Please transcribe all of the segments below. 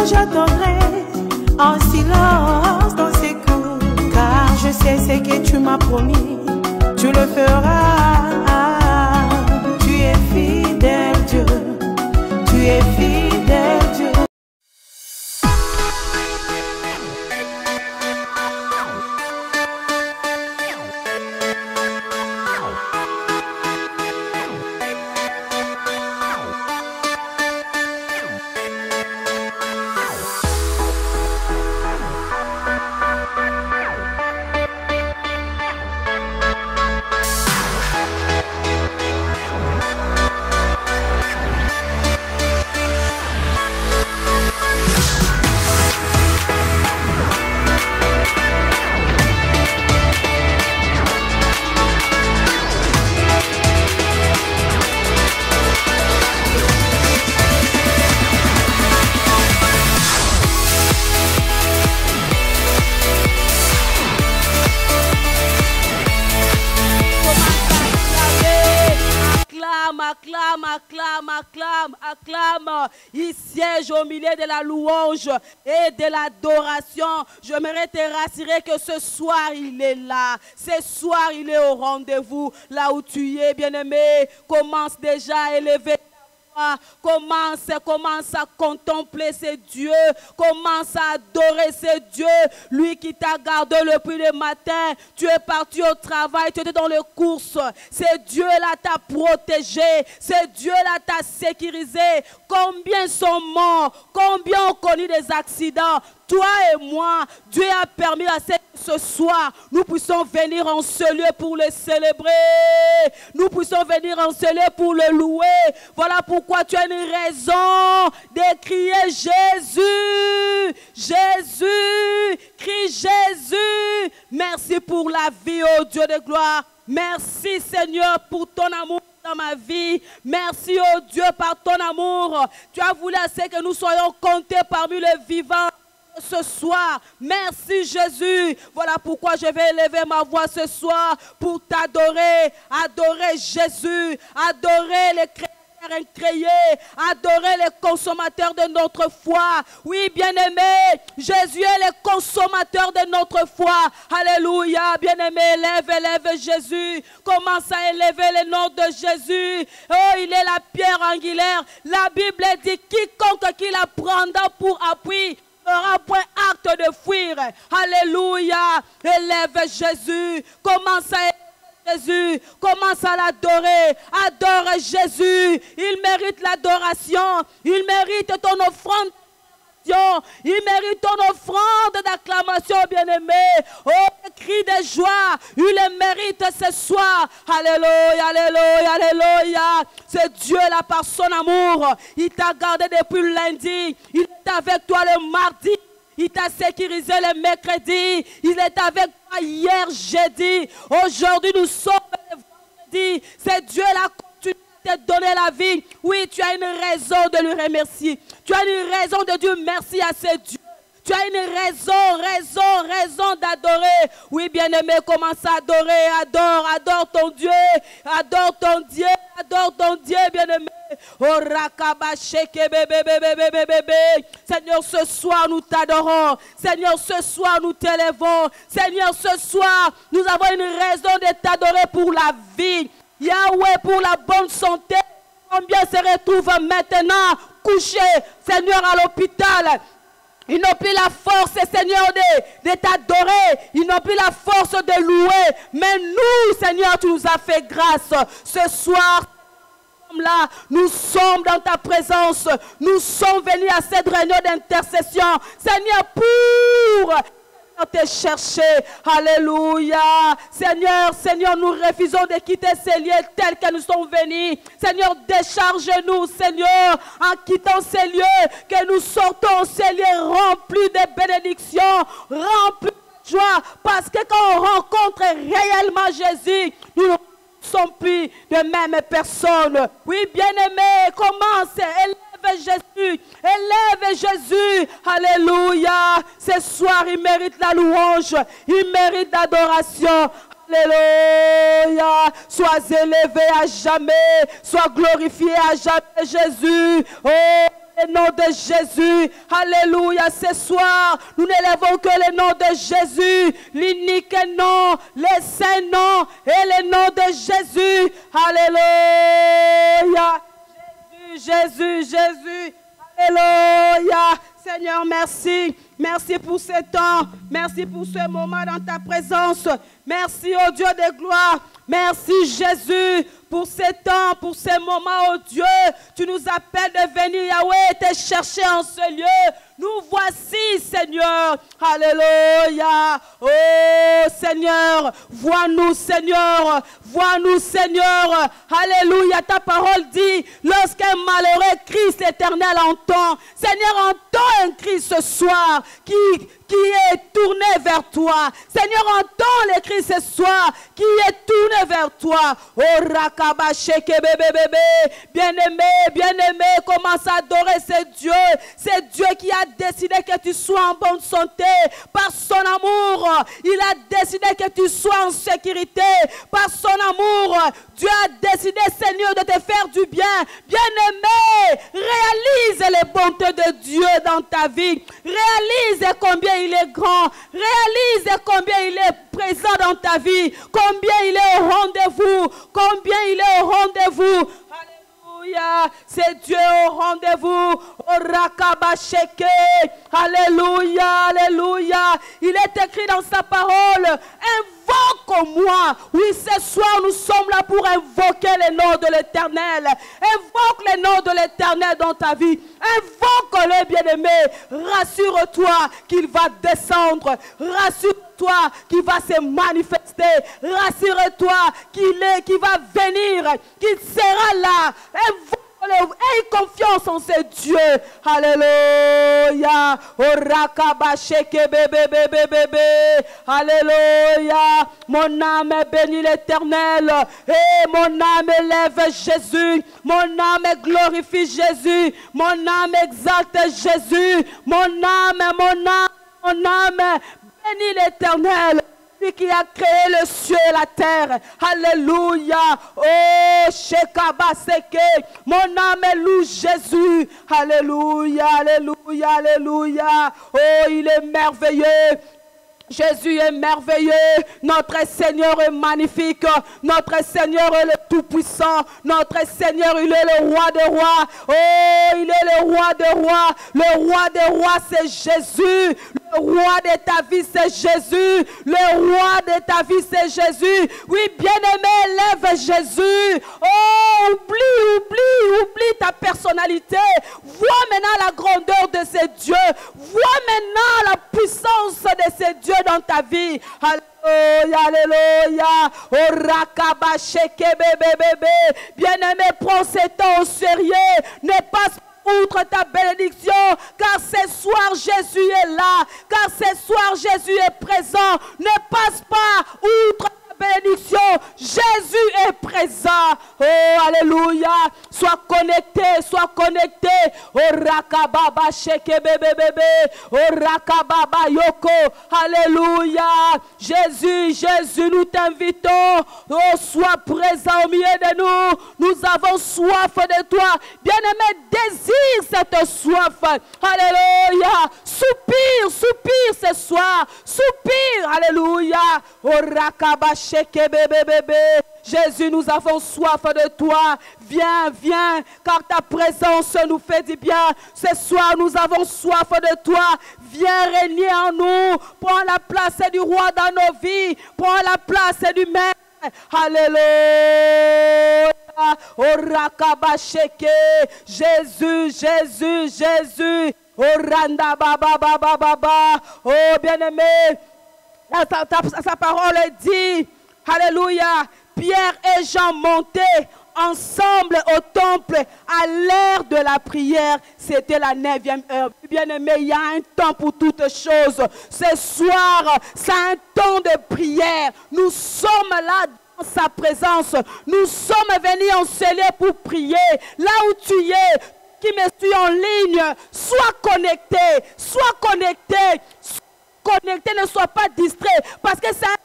j'attendrai en silence dans ces cours, car je sais ce que tu m'as promis, tu le feras. Tu es fidèle Dieu, tu es fidèle Dieu. Acclame. Il siège au milieu de la louange et de l'adoration. J'aimerais te rassurer que ce soir, il est là. Ce soir, il est au rendez-vous. Là où tu es, bien-aimé, commence déjà à élever. Commence à contempler ce Dieu, commence à adorer ce Dieu, lui qui t'a gardé depuis le matin. Tu es parti au travail, tu étais dans les courses. Ce Dieu-là t'a protégé, ce Dieu-là t'a sécurisé. Combien sont morts, combien ont connu des accidents. Toi et moi, Dieu a permis à ce soir, nous puissions venir en ce lieu pour le célébrer. Nous puissions venir en ce lieu pour le louer. Voilà pourquoi tu as une raison de crier Jésus. Jésus, crie Jésus. Merci pour la vie, oh Dieu de gloire. Merci Seigneur pour ton amour dans ma vie. Merci, oh Dieu, par ton amour. Tu as voulu assez que nous soyons comptés parmi les vivants ce soir. Merci Jésus. Voilà pourquoi je vais élever ma voix ce soir pour t'adorer. Adorer Jésus. Adorer les chrétiens incréés, adorer les consommateurs de notre foi. Oui, bien-aimé, Jésus est le consommateur de notre foi. Alléluia, bien-aimé, élève Jésus. Commence à élever le nom de Jésus. Oh, il est la pierre angulaire. La Bible dit, quiconque qui la prendra pour appui n'aura point acte de fuir. Alléluia, élève Jésus. Commence à élever Jésus, commence à l'adorer. Adore Jésus. Il mérite l'adoration. Il mérite ton offrande. Il mérite ton offrande d'acclamation, bien-aimé. Oh, cri de joie. Il le mérite ce soir. Alléluia, alléluia, alléluia. C'est Dieu là par son amour. Il t'a gardé depuis le lundi. Il est avec toi le mardi. Il t'a sécurisé le mercredi. Il est avec toi hier, jeudi. Aujourd'hui, nous sommes le vendredi. C'est Dieu là qui continue à te donner la vie. Oui, tu as une raison de lui remercier. Tu as une raison de dire merci à ce Dieu. Tu as une raison d'adorer. Oui, bien-aimé, commence à adorer. Adore ton Dieu. Adore ton Dieu. Adore ton Dieu, bien-aimé. Oh, Seigneur, ce soir, nous t'adorons. Seigneur, ce soir, nous t'élèvons. Seigneur, ce soir, nous avons une raison de t'adorer pour la vie. Yahweh, pour la bonne santé. Combien se retrouvent maintenant couchés, Seigneur, à l'hôpital. Ils n'ont plus la force, Seigneur, de t'adorer. Ils n'ont plus la force de louer. Mais nous, Seigneur, tu nous as fait grâce. Ce soir, là, nous sommes dans ta présence. Nous sommes venus à cette réunion d'intercession, Seigneur, pour te chercher. Alléluia. Seigneur, nous refusons de quitter ces lieux tels que nous sommes venus. Seigneur, décharge-nous, Seigneur, en quittant ces lieux, que nous sortons ces lieux remplis de bénédictions, remplis de joie, parce que quand on rencontre réellement Jésus, nous ne sommes plus de même personne. Oui, bien-aimé, commence, élève Jésus, élève Jésus. Alléluia. Ce soir, il mérite la louange, il mérite l'adoration. Alléluia. Sois élevé à jamais, sois glorifié à jamais, Jésus. Oh, Le nom de Jésus, alléluia, ce soir, nous n'élèvons que le nom de Jésus, l'unique nom, le saint nom et le nom de Jésus, alléluia, Jésus, Jésus, alléluia, Seigneur, merci, merci pour ce temps, merci pour ce moment dans ta présence, merci au Dieu de gloire, merci Jésus, pour ce temps, pour ce moment, oh Dieu, tu nous appelles de venir, Yahweh, te chercher en ce lieu. Nous voici, Seigneur. Alléluia. Oh Seigneur, vois-nous, Seigneur. Vois-nous, Seigneur. Alléluia. Ta parole dit, lorsqu'un malheureux crie, l'Éternel entend. Seigneur, entends un cri ce soir qui est tourné vers toi. Seigneur, entends les cris ce soir qui est tourné vers toi. Oh Rakabasheke bébé, bien-aimé, commence à adorer ce Dieu. C'est Dieu qui a décidé que tu sois en bonne santé par son amour. Il a décidé que tu sois en sécurité par son amour. Dieu a décidé, Seigneur, de te faire du bien. Bien-aimé, réalise les bontés de Dieu dans ta vie. Réalise combien il est grand. Réalise combien il est présent dans ta vie. Combien il est au rendez-vous. Combien il est au rendez-vous. Alléluia. C'est Dieu au rendez-vous. Rakabasheke. Alléluia. Alléluia. Il est écrit dans sa parole. Invoque-moi. Oui, ce soir, nous sommes là pour invoquer le nom de l'Éternel. Invoque le nom de l'Éternel dans ta vie. Invoque-le, bien-aimé. Rassure-toi qu'il va descendre. Rassure-toi qu'il va se manifester. Rassure-toi qu'il va venir, qu'il sera là. Aie confiance en ce Dieu. Alléluia. Alléluia. Mon âme bénit l'Éternel. Et mon âme élève Jésus. Mon âme glorifie Jésus. Mon âme exalte Jésus. Mon âme bénit l'Éternel. Qui a créé le ciel et la terre. Alléluia. Oh, Shekabaseke. Mon âme loue Jésus. Alléluia, alléluia, alléluia. Oh, il est merveilleux. Jésus est merveilleux, notre Seigneur est magnifique, notre Seigneur est le Tout-Puissant, notre Seigneur, il est le Roi des Rois, oh, il est le Roi des Rois, le Roi des Rois c'est Jésus, le Roi de ta vie c'est Jésus, le Roi de ta vie c'est Jésus, oui bien-aimé, lève Jésus, oh, oublie ta personnalité, vois maintenant la grandeur de ces dieux, vois maintenant la puissance de ces dieux dans ta vie. Alléluia, alléluia. Oh, rakabasheke bébé. Bien-aimé, prends ce temps au sérieux. Ne passe pas outre ta bénédiction, car ce soir Jésus est là, car ce soir Jésus est présent. Ne passe pas outre bénédiction, Jésus est présent. Oh, alléluia. Sois connecté. Oh, rakababa sheke bébé. Oh, rakababa yoko. Alléluia. Jésus, nous t'invitons. Oh, sois présent au milieu de nous. Nous avons soif de toi. Bien-aimé, désire cette soif. Alléluia. Soupire ce soir. Soupire. Alléluia. Oh, rakaba sheke bébé. Jésus, nous avons soif de toi. Viens, car ta présence nous fait du bien. Ce soir, nous avons soif de toi. Viens régner en nous. Prends la place du roi dans nos vies. Prends la place du maître. Alléluia. Oh, rakabasheke. Jésus. Oh, randa baba. Oh, bien-aimé. Sa parole dit, alléluia, Pierre et Jean montaient ensemble au temple à l'heure de la prière. C'était la 9e heure. Bien-aimé, il y a un temps pour toutes choses. Ce soir, c'est un temps de prière. Nous sommes là dans sa présence. Nous sommes venus en ce lieu pour prier. Là où tu es, qui me suis en ligne, sois connecté, ne sois pas distrait, parce que c'est un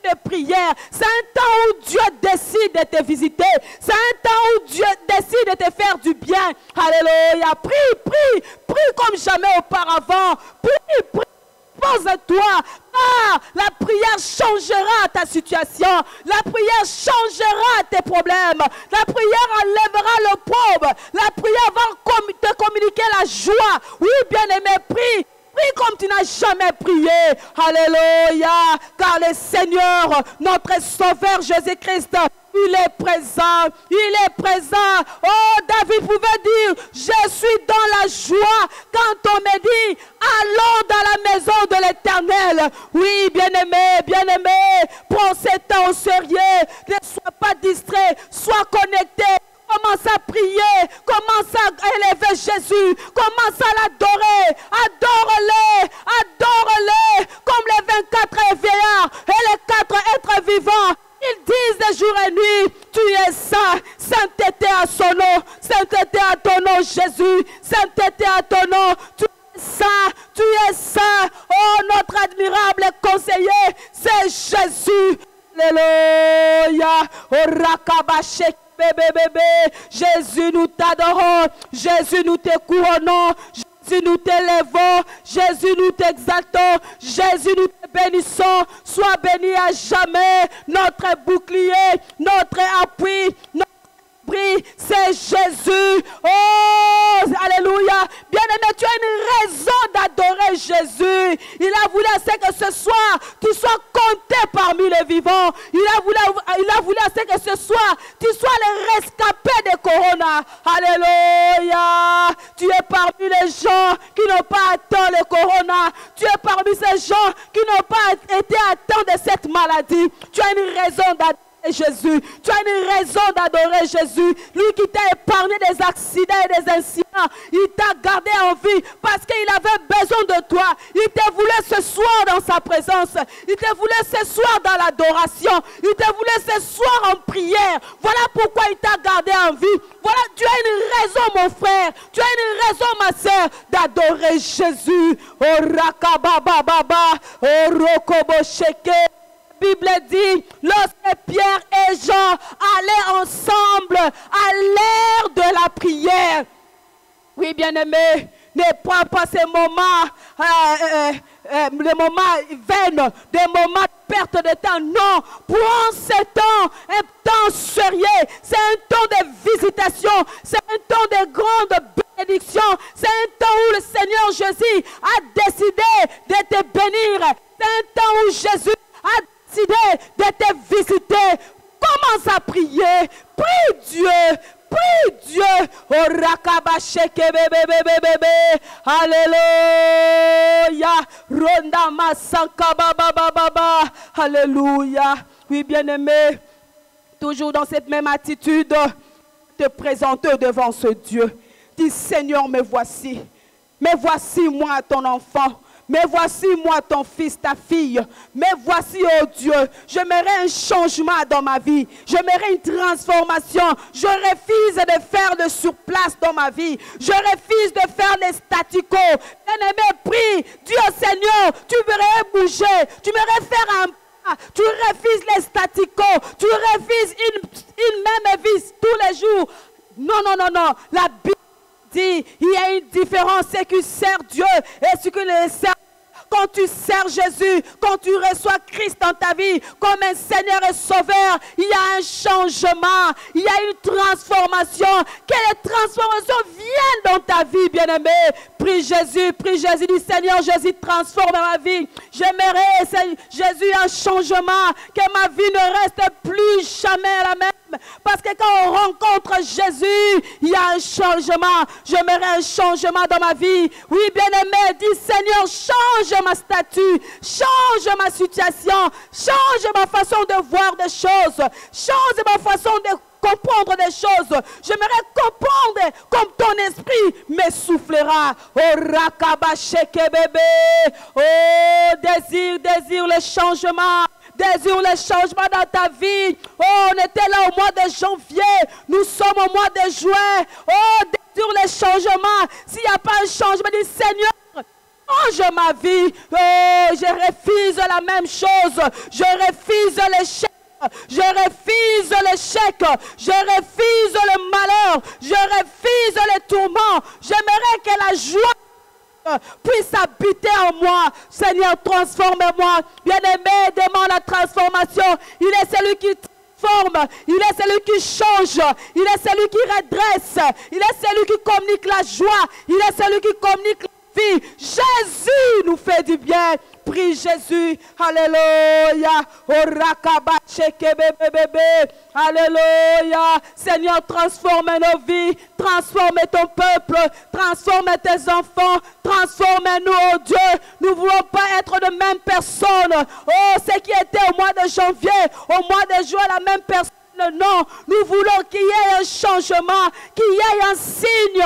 de prière. C'est un temps où Dieu décide de te visiter. C'est un temps où Dieu décide de te faire du bien. Alléluia. Prie, prie, prie comme jamais auparavant. Prie, prie. Pense à toi. Ah, la prière changera ta situation. La prière changera tes problèmes. La prière enlèvera le pauvre. La prière va te communiquer la joie. Oui, bien-aimé, prie. Prie comme tu n'as jamais prié. Alléluia. Car le Seigneur, notre Sauveur Jésus-Christ, il est présent. Il est présent. Oh, David pouvait dire, je suis dans la joie quand on me dit, allons dans la maison de l'Éternel. Oui, bien-aimé, prends ce temps au sérieux. Ne sois pas distrait, sois connecté. Commence à prier, commence à élever Jésus, commence à l'adorer, adore-le, adore-le, comme les 24 vieillards et les 4 êtres vivants. Ils disent de jour et nuit, tu es saint, sainteté à son nom, sainteté à ton nom Jésus, sainteté à ton nom, tu es saint, oh notre admirable conseiller, c'est Jésus. Alléluia, oh Rakabashek. Bébé, Jésus, nous t'adorons, Jésus, nous te couronnons, Jésus, nous t'élèvons, Jésus, nous t'exaltons, Jésus, nous te bénissons. Sois béni à jamais, notre bouclier, notre appui, notre abri, c'est Jésus. Oh, alléluia. Bien-aimé, tu as une raison d'adorer Jésus. Il a voulu assez que ce soir, tu sois compté parmi les vivants. Il a voulu assez que ce soir, tu sois le rescapé de Corona. Alléluia. Tu es parmi les gens qui n'ont pas atteint le Corona. Tu es parmi ces gens qui n'ont pas été atteints de cette maladie. Tu as une raison d'adorer Jésus. Tu as une raison d'adorer Jésus. Lui qui t'a épargné des accidents et des incidents. Il t'a gardé en vie parce qu'il avait besoin de toi. Il te voulait ce soir dans sa présence. Il te voulait ce soir dans l'adoration. Il te voulait ce soir en prière. Voilà pourquoi il t'a gardé en vie. Voilà, tu as une raison, mon frère. Tu as une raison, ma soeur, d'adorer Jésus. Oh rakabababa, oh rokobosheke. La Bible dit, lorsque Pierre et Jean allaient ensemble à l'heure de la prière. Oui, bien-aimé, ne prends pas ces moments, les moments vains, des moments de perte de temps. Non, prends ce temps, un temps sérieux. C'est un temps de visitation, c'est un temps de grande bénédiction. C'est un temps où le Seigneur Jésus a décidé de te bénir. C'est un temps où Jésus a décidé de te visiter. Commence à prier. Prie Dieu. Prie Dieu. Oh rakabasheke bébé. Alléluia. Ronda masanka baba. Alléluia. Oui, bien-aimé. Toujours dans cette même attitude. Te présenter devant ce Dieu. Dis Seigneur, me voici. Me voici moi ton enfant. Mais voici moi ton fils, ta fille. Mais voici, oh Dieu, j'aimerais un changement dans ma vie. J'aimerais une transformation. Je refuse de faire de surplace dans ma vie. Je refuse de faire les statu quo. Bien-aimé, prie. Dieu Seigneur, tu verrais bouger. Tu verrais faire un pas. Tu refuses les statu quo. Tu refuses une même vie tous les jours. Non. La Bible dit, il y a une différence, c'est que sert Dieu et ce que les sert. Quand tu sers Jésus, quand tu reçois Christ dans ta vie comme un Seigneur et Sauveur, il y a un changement, il y a une transformation. Quelle transformation vient dans ta vie, bien-aimé? Prie Jésus, dis Seigneur Jésus, transforme ma vie. J'aimerais, Jésus, un changement, que ma vie ne reste plus jamais la même. Parce que quand on rencontre Jésus, il y a un changement. J'aimerais un changement dans ma vie. Oui, bien-aimé, dis Seigneur, change ma statue, change ma situation, change ma façon de voir des choses, change ma façon de comprendre des choses. J'aimerais comprendre comme ton esprit me soufflera. Oh rakabasheke bébé. Oh désire le changement. Désire le changement dans ta vie. Oh, on était là au mois de janvier. Nous sommes au mois de juin. Oh, désire le changement. S'il n'y a pas un changement, dis Seigneur, change ma vie. Oh, je refuse la même chose. Je refuse l'échec. Je refuse l'échec. Je refuse le malheur. Je refuse les tourments. J'aimerais que la joie puisse habiter en moi. Seigneur, transforme-moi. Bien-aimé, demande la transformation. Il est celui qui transforme. Il est celui qui change. Il est celui qui redresse. Il est celui qui communique la joie. Il est celui qui communique la vie. Jésus nous fait du bien. Prie Jésus. Alléluia. Alléluia. Seigneur, transforme nos vies. Transforme ton peuple. Transforme tes enfants. Transforme-nous, oh Dieu. Nous ne voulons pas être de même personne. Oh, ce qui était au mois de janvier, au mois de juin, la même personne. Non, nous voulons qu'il y ait un changement, qu'il y ait un signe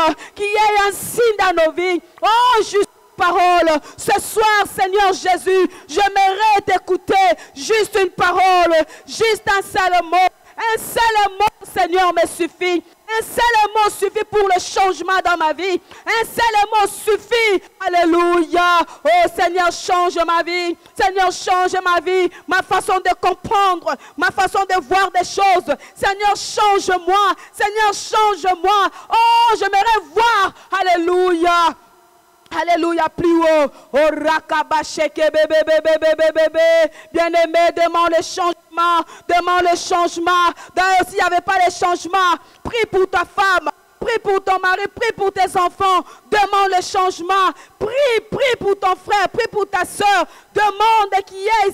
dans nos vies. Oh, juste parole. Ce soir, Seigneur Jésus, j'aimerais t'écouter. Juste une parole, juste un seul mot. Un seul mot, Seigneur, me suffit. Un seul mot suffit pour le changement dans ma vie. Un seul mot suffit. Alléluia. Oh Seigneur, change ma vie. Seigneur, change ma vie. Ma façon de comprendre. Ma façon de voir des choses. Seigneur, change-moi. Seigneur, change-moi. Oh, j'aimerais voir. Alléluia. Alléluia, plus haut. Oh, rakabasheke, bébé, bébé, bébé, bébé. Bien-aimé, demande le changement. Demande le changement. D'ailleurs, s'il n'y avait pas de changement, prie pour ta femme. Prie pour ton mari, prie pour tes enfants. Demande le changement. Prie pour ton frère, prie pour ta soeur. Demande qu'il y ait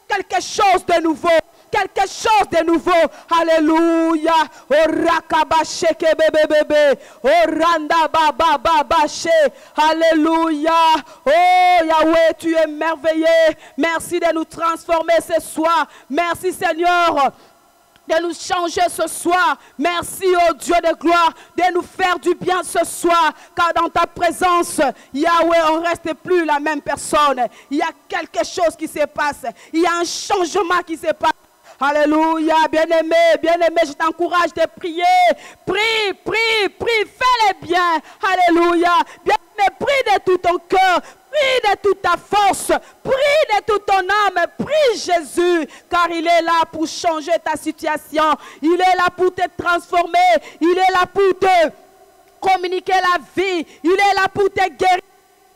quelque chose de nouveau. Quelque chose de nouveau. Alléluia. Oh rakabasheke bébé bébé. Oh randa baba baba she. Alléluia. Oh Yahweh, tu es merveilleux. Merci de nous transformer ce soir. Merci Seigneur de nous changer ce soir. Merci oh Dieu de gloire de nous faire du bien ce soir. Car dans ta présence, Yahweh, on ne reste plus la même personne. Il y a quelque chose qui se passe. Il y a un changement qui se passe. Alléluia, bien-aimé, je t'encourage de prier. Prie, fais-le bien. Alléluia. Bien-aimé, prie de tout ton cœur. Prie de toute ta force. Prie de toute ton âme. Prie Jésus. Car il est là pour changer ta situation. Il est là pour te transformer. Il est là pour te communiquer la vie. Il est là pour te guérir.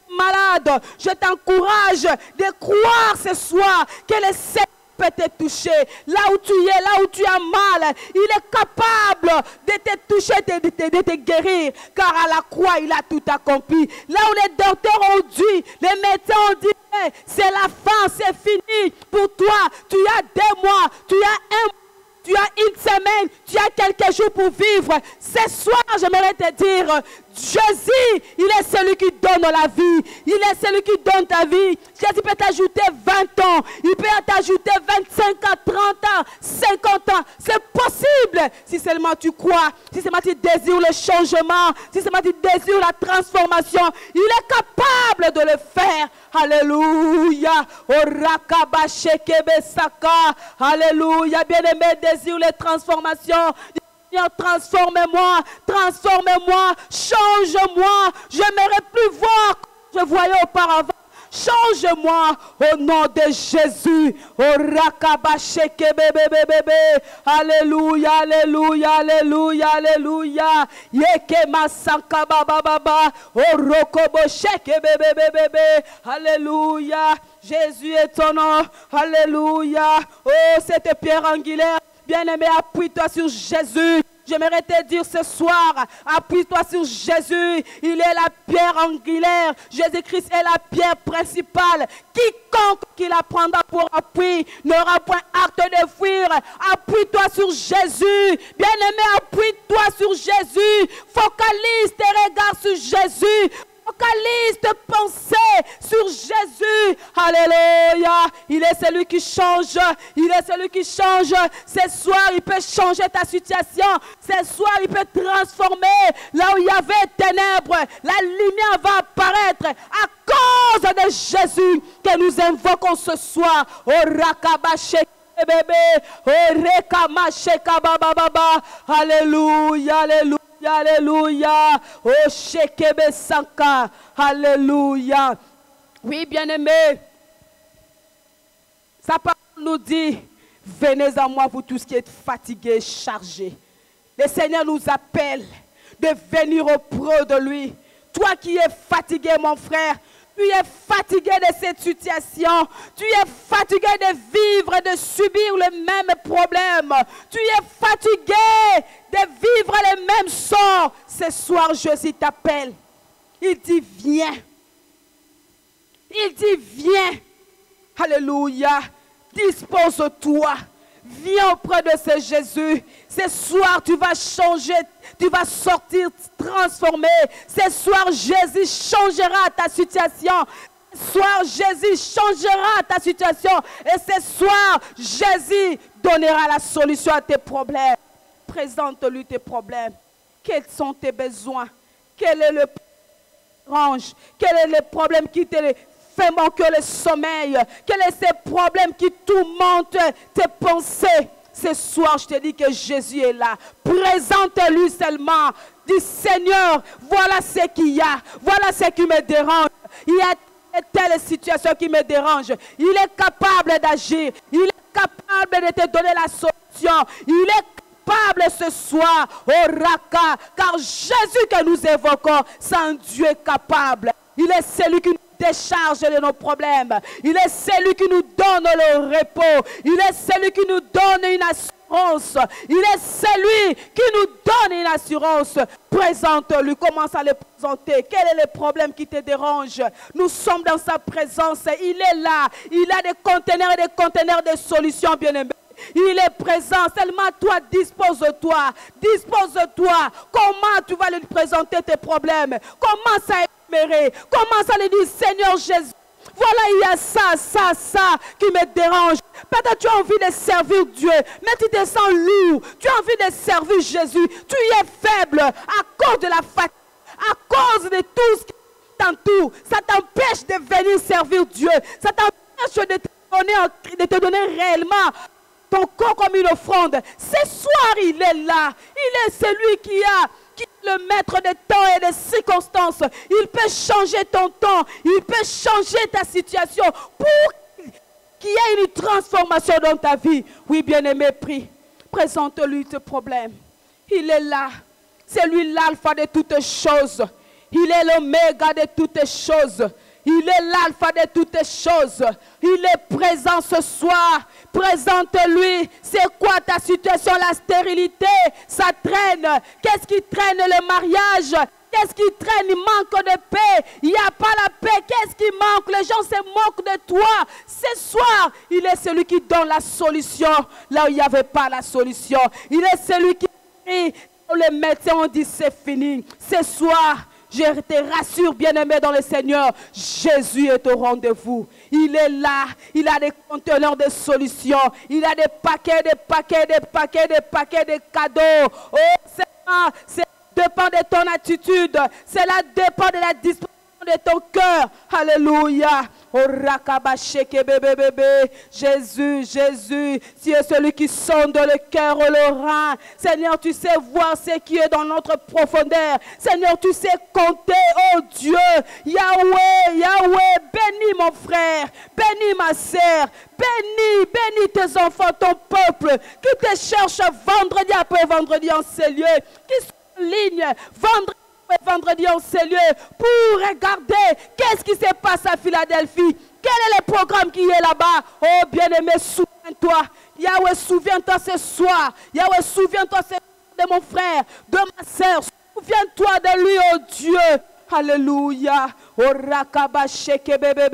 Malade, je t'encourage de croire ce soir que le Seigneur peut te toucher. Là où tu es, là où tu as mal, il est capable de te toucher, de te guérir. Car à la croix, il a tout accompli. Là où les docteurs ont dit, les médecins ont dit, c'est la fin, c'est fini. Pour toi, tu as 2 mois, tu as 1 mois. Tu as une semaine, tu as quelques jours pour vivre. Ce soir, j'aimerais te dire, Jésus, il est celui qui donne la vie. Il est celui qui donne ta vie. Jésus peut t'ajouter 20 ans. Il peut t'ajouter 25 ans, 30 ans, 50 ans. C'est possible si seulement tu crois. Si seulement tu désires le changement. Si seulement tu désires la transformation. Il est capable de le faire. Alléluia. Alléluia. Bien-aimé, désire les transformations. Seigneur, transforme-moi, change-moi. Je n'aimerais plus voir comme je voyais auparavant. Change-moi au nom de Jésus. Alléluia, alléluia, alléluia, alléluia. Alléluia. Jésus est ton nom. Alléluia. Oh, cette pierre angulaire. Bien-aimé, appuie-toi sur Jésus. J'aimerais te dire ce soir, appuie-toi sur Jésus. Il est la pierre angulaire. Jésus-Christ est la pierre principale. Quiconque qui la prendra pour appui n'aura point acte de fuir. Appuie-toi sur Jésus. Bien-aimé, appuie-toi sur Jésus. Focalise tes regards sur Jésus. Focalise tes pensées sur Jésus. Alléluia. Il est celui qui change. Il est celui qui change. Ce soir, il peut changer ta situation. Ce soir, il peut transformer. Là où il y avait ténèbres, la lumière va apparaître à cause de Jésus que nous invoquons ce soir. Oh, rakabashek. Bébé, oh, rekamasheka baba baba. Alléluia, alléluia, alléluia. Oh, shekebe sanka. Alléluia. Oui, bien-aimés, sa parole nous dit, venez à moi, vous tous qui êtes fatigués, chargés. Le Seigneur nous appelle de venir auprès de lui. Toi qui es fatigué, mon frère, tu es fatigué de cette situation. Tu es fatigué de vivre et de subir le même problème. Tu es fatigué de vivre le même sort. Ce soir, Jésus t'appelle. Il dit, viens. Il dit, viens. Alléluia. Dispose-toi. Viens auprès de ce Jésus. Ce soir, tu vas changer, tu vas sortir transformé. Ce soir, Jésus changera ta situation. Ce soir, Jésus changera ta situation. Et ce soir, Jésus donnera la solution à tes problèmes. Présente-lui tes problèmes. Quels sont tes besoins? Quel est le range? Quel est le problème qui te fait manquer le sommeil? Quels sont ces problèmes qui tourmentent tes pensées? Ce soir, je te dis que Jésus est là. Présente-lui seulement. Dis, Seigneur, voilà ce qu'il y a. Voilà ce qui me dérange. Il y a telle situation qui me dérange. Il est capable d'agir. Il est capable de te donner la solution. Il est capable ce soir, au Raka. Car Jésus que nous évoquons, c'est un Dieu capable. Il est celui qui nous décharge de nos problèmes. Il est celui qui nous donne le repos. Il est celui qui nous donne une assurance. Il est celui qui nous donne une assurance. Présente-lui. Commence à le présenter. Quel est le problème qui te dérange? Nous sommes dans sa présence. Il est là. Il a des conteneurs et des conteneurs de solutions, bien-aimés. Il est présent, seulement toi, dispose-toi. Dispose-toi. Comment tu vas lui présenter tes problèmes? Commence à énumérer. Commence à lui dire, Seigneur Jésus, voilà, il y a ça qui me dérange. Peut-être tu as envie de servir Dieu, mais tu te sens lourd. Tu as envie de servir Jésus. Tu es faible à cause de la fatigue, à cause de tout ce qui t'entoure. Ça t'empêche de venir servir Dieu. Ça t'empêche de te donner réellement ton corps comme une offrande. Ce soir, il est là. Il est celui qui est le maître des temps et des circonstances. Il peut changer ton temps. Il peut changer ta situation pour qu'il y ait une transformation dans ta vie. Oui, bien-aimé, prie. Présente-lui tes problèmes. Il est là. C'est lui l'alpha de toutes choses. Il est l'oméga de toutes choses. Il est l'alpha de toutes choses. Il est présent ce soir. Présente-lui. C'est quoi ta situation? La stérilité, ça traîne. Qu'est-ce qui traîne? Le mariage. Qu'est-ce qui traîne? Il manque de paix. Il n'y a pas la paix. Qu'est-ce qui manque? Les gens se moquent de toi. Ce soir, il est celui qui donne la solution là où il n'y avait pas la solution. Il est celui qui crie. Les médecins ont dit c'est fini. Ce soir, je te rassure, bien-aimé dans le Seigneur, Jésus est au rendez-vous. Il est là. Il a des conteneurs de solutions. Il a des paquets de cadeaux. Oh, c'est dépend de ton attitude. Cela dépend de la disposition de ton cœur. Alléluia. Oh, rakabasheke bébé. Jésus, tu es celui qui sonde le cœur et le rein. Seigneur, tu sais voir ce qui est dans notre profondeur. Seigneur, tu sais compter, oh Dieu. Yahweh, bénis mon frère, bénis ma sœur, bénis tes enfants, ton peuple, qui te cherche vendredi après vendredi en ces lieux, qui sont en ligne, vendredi en ces lieux, pour regarder qu'est-ce qui se passe à Philadelphie. Quel est le programme qui est là-bas? Oh bien-aimé, souviens-toi. Yahweh, souviens-toi ce soir. Yahweh, souviens-toi de mon frère, de ma sœur. Souviens-toi de lui, oh Dieu. Alléluia. Oh rakabasheke bébé.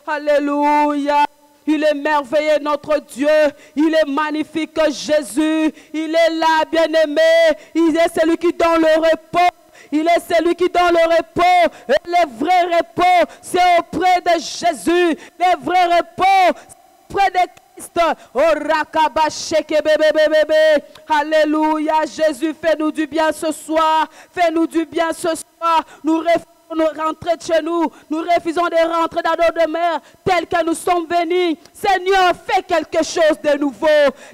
Alléluia. Il est merveilleux, notre Dieu. Il est magnifique, Jésus. Il est là, bien-aimé. Il est celui qui donne le repos. Il est celui qui donne le repos. Et le vrai repos, c'est auprès de Jésus. Le vrai repos, c'est auprès de Christ. Oh, rakabasheke bébé. Alléluia. Jésus, fais-nous du bien ce soir. Fais-nous du bien ce soir. Nous rentrer de chez nous, nous refusons de rentrer dans nos demeures telles que nous sommes venus. Seigneur, fais quelque chose de nouveau.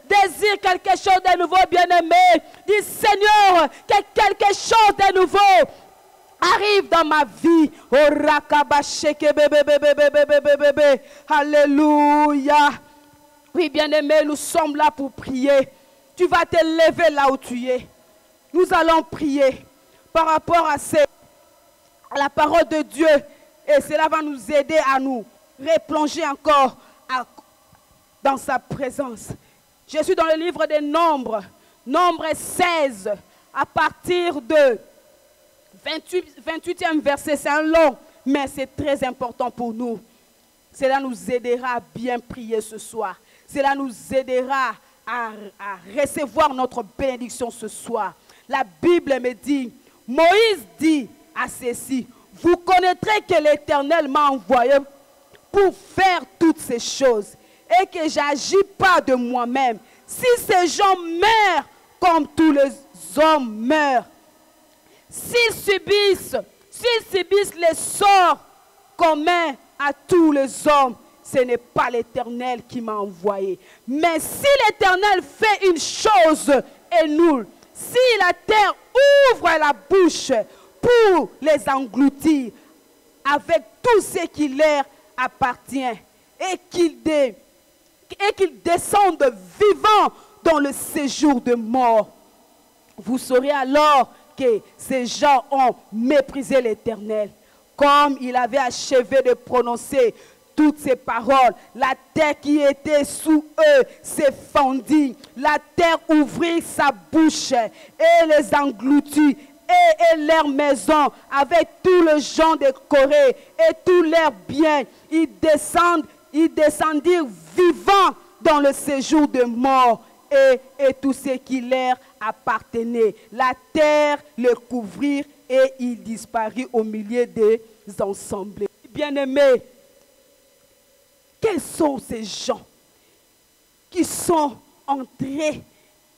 Désire quelque chose de nouveau, bien-aimé. Dis, Seigneur, que quelque chose de nouveau arrive dans ma vie. Oh, rakabasheke bébé, bébé, bébé, bébé, bébé. Alléluia. Oui, bien-aimé, nous sommes là pour prier. Tu vas te lever là où tu es. Nous allons prier par rapport à la parole de Dieu. Et cela va nous aider à nous replonger encore dans sa présence. Je suis dans le livre des Nombres, Nombre 16, à partir de 28e verset. C'est un long, mais c'est très important pour nous. Cela nous aidera à bien prier ce soir. Cela nous aidera à recevoir notre bénédiction ce soir. La Bible me dit, Moïse dit à ceci, vous connaîtrez que l'Éternel m'a envoyé pour faire toutes ces choses et que je n'agis pas de moi-même. Si ces gens meurent comme tous les hommes meurent, s'ils subissent les sorts communs à tous les hommes, ce n'est pas l'Éternel qui m'a envoyé. Mais si l'Éternel fait une chose et nulle, si la terre ouvre la bouche pour les engloutir avec tout ce qui leur appartient et qu'ils descendent vivants dans le séjour de mort, vous saurez alors que ces gens ont méprisé l'Éternel. Comme il avait achevé de prononcer toutes ces paroles, la terre qui était sous eux s'est fendue. La terre ouvrit sa bouche et les engloutit, et leurs maisons avec tous les gens de Corée et tous leurs biens. Ils descendirent vivants dans le séjour de mort et tout ce qui leur appartenait. La terre le couvrit et il disparut au milieu des assemblées. Bien-aimés, quels sont ces gens qui sont entrés,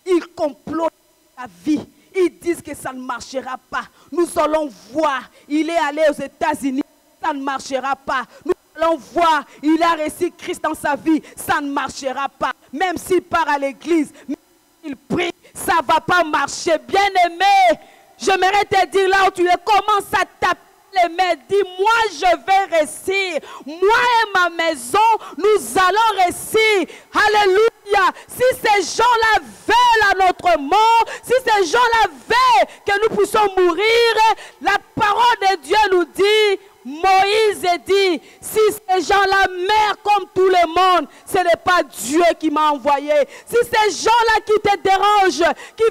ils complotent la vie, ils disent que ça ne marchera pas. Nous allons voir, il est allé aux États-Unis, ça ne marchera pas. Nous allons voir, il a reçu Christ dans sa vie, ça ne marchera pas. Même s'il part à l'église, même s'il prie, ça ne va pas marcher. Bien-aimé, j'aimerais te dire là où tu es, commence à taper les mains, dis, moi je vais réussir, moi et ma maison, nous allons réussir. Alléluia. Si ces gens-là veulent à notre mort, si ces gens-là veulent que nous puissions mourir, la parole de Dieu nous dit, Moïse dit, si ces gens-là meurent comme tout le monde, ce n'est pas Dieu qui m'a envoyé. Si ces gens-là qui te dérangent, qui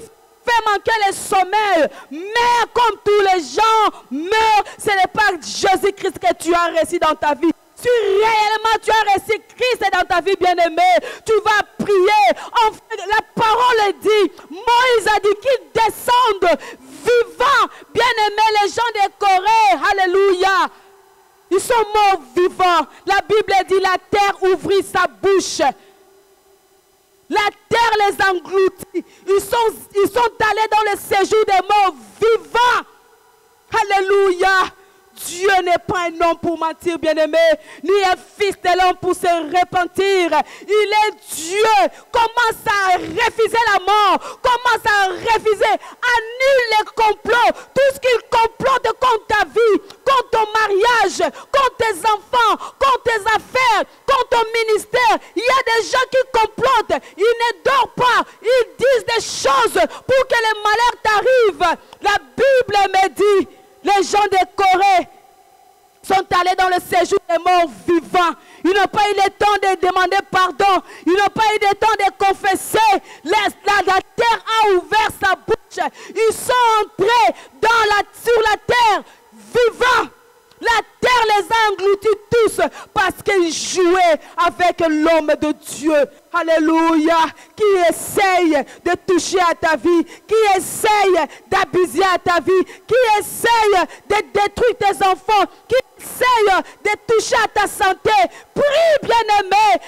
fait manquer le sommeil, meurt comme tous les gens meurent, ce n'est pas Jésus-Christ que tu as reçu dans ta vie. Si réellement tu as reçu Christ dans ta vie, bien-aimé, tu vas prier. En fait, la parole dit, Moïse a dit qu'ils descendent vivants. Bien-aimé, les gens de Corée, alléluia, ils sont morts vivants. La Bible dit, la terre ouvrit sa bouche. La terre les engloutit. Ils sont allés dans le séjour des morts vivants. Alléluia. Dieu n'est pas un homme pour mentir, bien-aimé, ni un fils de l'homme pour se repentir. Il est Dieu. Commence à refuser la mort. Commence à refuser. Annule les complots. Tout ce qu'il complote contre ta vie, contre ton mariage, contre tes enfants, contre tes affaires, contre ton ministère. Il y a des gens qui complotent. Ils ne dorment pas. Ils disent des choses pour que les malheurs t'arrivent. La Bible me dit, les gens de Corée sont allés dans le séjour des morts vivants. Ils n'ont pas eu le temps de demander pardon. Ils n'ont pas eu le temps de confesser. La terre a ouvert sa bouche. Ils sont entrés sur la terre vivants. La terre les a engloutis tous parce qu'ils jouaient avec l'homme de Dieu. Alléluia. Qui essaye de toucher à ta vie, qui essaye d'abuser à ta vie, qui essaye de détruire tes enfants, qui essaye de toucher à ta santé. Prie, bien-aimé,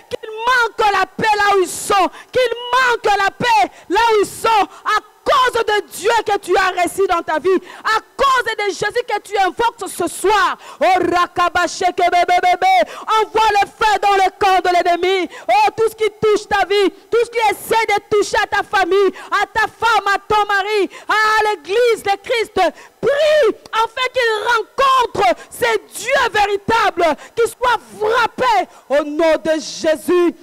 qu'il manque la paix là où ils sont, qu'il manque la paix là où ils sont, à cause de Dieu que tu as reçu dans ta vie, à cause de Jésus que tu invoques ce soir. Oh, rakabasheke bébé, envoie le feu dans le camp de l'ennemi. Oh, tout ce qui touche ta vie, tout ce qui essaie de toucher à ta famille, à ta femme, à ton mari, à l'église de Christ, Prie afin qu'il rencontre ces dieux véritables, qui soient frappés au nom de Jésus.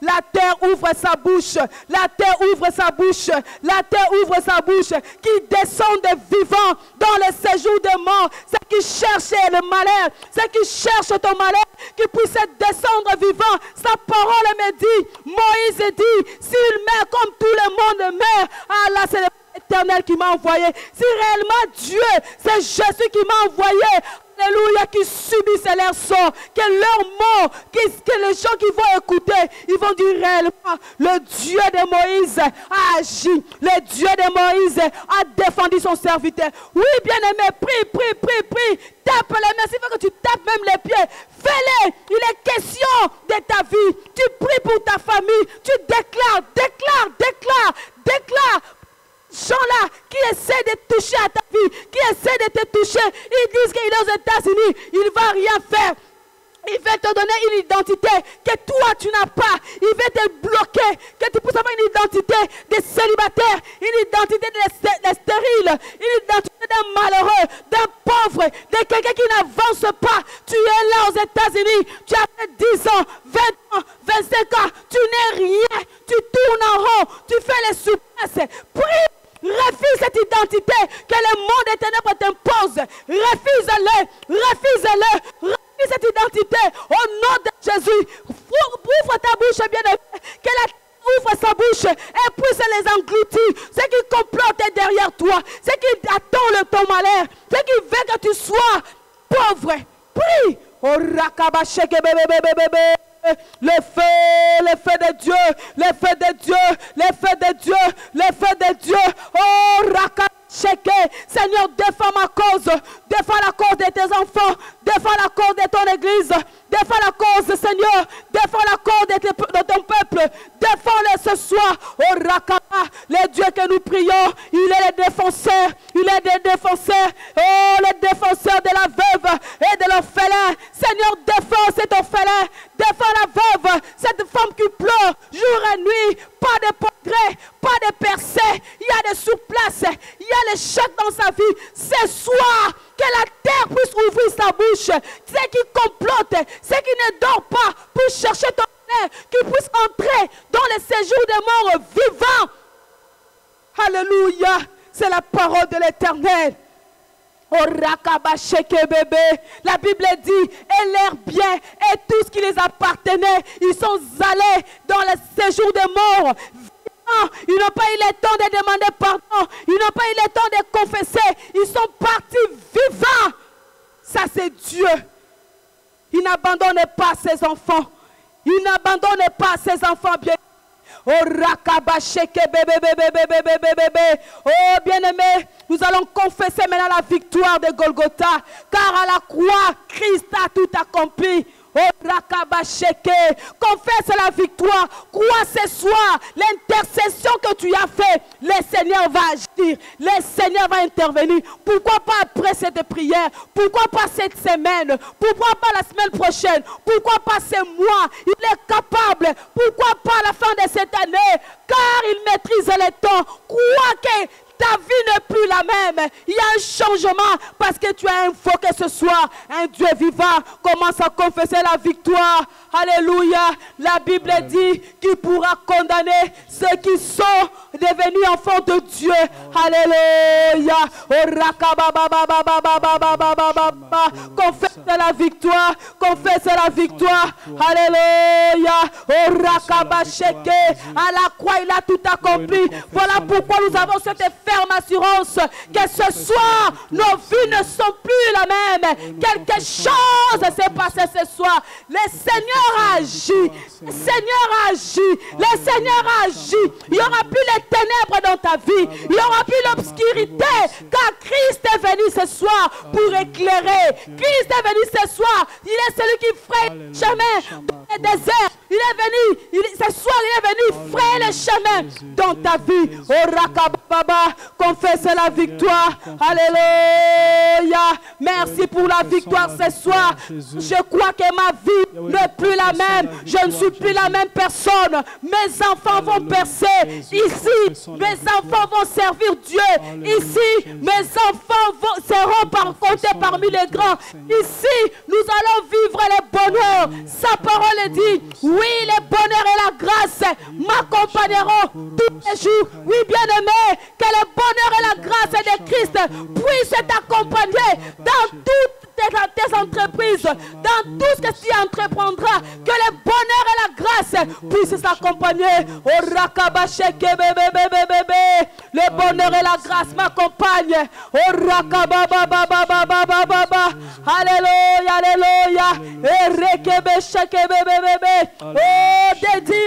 La terre ouvre sa bouche, la terre ouvre sa bouche, la terre ouvre sa bouche, qui descend des vivants dans le séjour des morts, ceux qui cherchent le malheur, ceux qui cherchent ton malheur, qui puissent descendre vivant. Sa parole me dit, Moïse dit, s'il meurt comme tout le monde meurt, Allah c'est l'Éternel qui m'a envoyé. Si réellement Dieu, c'est Jésus qui m'a envoyé, alléluia, qui subissent leur sort, que leur mot, que les gens qui vont écouter, ils vont dire réellement, le Dieu de Moïse a agi, le Dieu de Moïse a défendu son serviteur. Oui, bien-aimé, prie, tape les mains, s'il faut que tu tapes même les pieds, fais-les, il est question de ta vie, tu pries pour ta famille, tu déclares, gens-là qui essaient de toucher à ta vie, qui essaient de te toucher, ils disent qu'il est aux États-Unis, il ne va rien faire. Il va te donner une identité que toi tu n'as pas. Il va te bloquer, que tu puisses avoir une identité de célibataire, une identité de stérile, une identité d'un malheureux, d'un pauvre, de quelqu'un qui n'avance pas. Tu es là aux États-Unis, tu as fait 10 ans, 20 ans, 25 ans, tu n'es rien, tu tournes en rond, tu fais les souplesses. Prie. Refuse cette identité que le monde des ténèbres t'impose. Refuse-le. Refuse cette identité au nom de Jésus. Ouvre ta bouche, bien-aimé. Que la ouvre sa bouche et puisse les engloutir. Ceux qui complotent derrière toi, ceux qui attendent ton malheur, ceux qui veulent que tu sois pauvre. Prie. Oh, rakabasheke bébé. Le feu de Dieu, le feu de Dieu, le feu de Dieu, le feu de Dieu. Oh, Rakasheke, Seigneur, défends ma cause, défends la cause de tes enfants, défends la cause de ton église, défends la cause, Seigneur, défends la cause de ton peuple, défends-le ce soir. Oh, Rakaba, le Dieu que nous prions, il est le défenseur, il est le défenseur, oh, le défenseur de la veuve et de l'orphelin. Seigneur, défends cet orphelin, défends la veuve, cette femme qui pleure jour et nuit, pas de progrès, pas de percée, il y a des souplesses, il y a l'échec dans sa vie. Ce soir, que la terre puisse ouvrir sa bouche, ceux qui complotent, ceux qui ne dorment pas pour chercher ton bonheur, qui puissent entrer dans le séjour des morts vivants. Alléluia, c'est la parole de l'Éternel. La Bible dit, et leurs biens et tout ce qui les appartenait, ils sont allés dans le séjour des morts. Ils n'ont pas eu le temps de demander pardon, ils n'ont pas eu le temps de confesser, ils sont partis vivants. Ça c'est Dieu. Il n'abandonne pas ses enfants. Il n'abandonne pas ses enfants bien. Oh, rakabasheke bébé. Oh, bien-aimé, nous allons confesser maintenant la victoire de Golgotha, car à la croix, Christ a tout accompli. Oh, rakabasheke, confesse la victoire, crois ce soir, l'intercession que tu as fait, le Seigneur va agir, le Seigneur va intervenir. Pourquoi pas après cette prière? Pourquoi pas cette semaine? Pourquoi pas la semaine prochaine? Pourquoi pas ce mois? Il est capable. Pourquoi pas à la fin de cette année? Car il maîtrise le temps. Crois que ta vie n'est plus la même. Il y a un changement parce que tu as invoqué ce soir un Dieu vivant. Commence à confesser la victoire. Alléluia. La Bible dit qu'il pourra condamner ceux qui sont devenus enfants de Dieu. Alléluia. Confesse la victoire. Confesse la victoire. Alléluia. À la croix, il a tout accompli. Voilà pourquoi nous avons cette ferme assurance que ce soir, nos vies ne sont plus la même. Quelque chose s'est passé ce soir. Le Seigneur a agi. Le Seigneur a agi. Le Seigneur a agi. Il n'y aura plus les ténèbres dans ta vie. Il n'y aura plus l'obscurité l'obscurité, car Christ est venu ce soir pour éclairer. Christ est venu ce soir. Il est celui qui fraye le chemin dans les déserts. Il est venu, ce soir, il est venu frayer le chemin dans ta vie. Oh Rakababa, confesse la victoire. Alléluia. Merci pour la victoire ce soir. Je crois que ma vie n'est plus la même. Je ne suis plus la même personne. Mes enfants vont percer. Ici, mes enfants vont servir Dieu. Ici, mes enfants seront comptés parmi les grands. Ici, nous allons vivre le bonheur. Sa parole dit, oui, le bonheur et la grâce m'accompagneront tous les jours. Oui, bien-aimé, que le bonheur et la grâce de Christ puissent t'accompagner dans toutes tes entreprises, dans tout ce que tu entreprendras, que le bonheur et la grâce puissent s'accompagner. Oh rakabasheke bébé bébé bébé, le bonheur et la grâce m'accompagnent. Oh rakabababababababa, alléluia, alléluia. Et rekebesheke bébé bébé. Oh,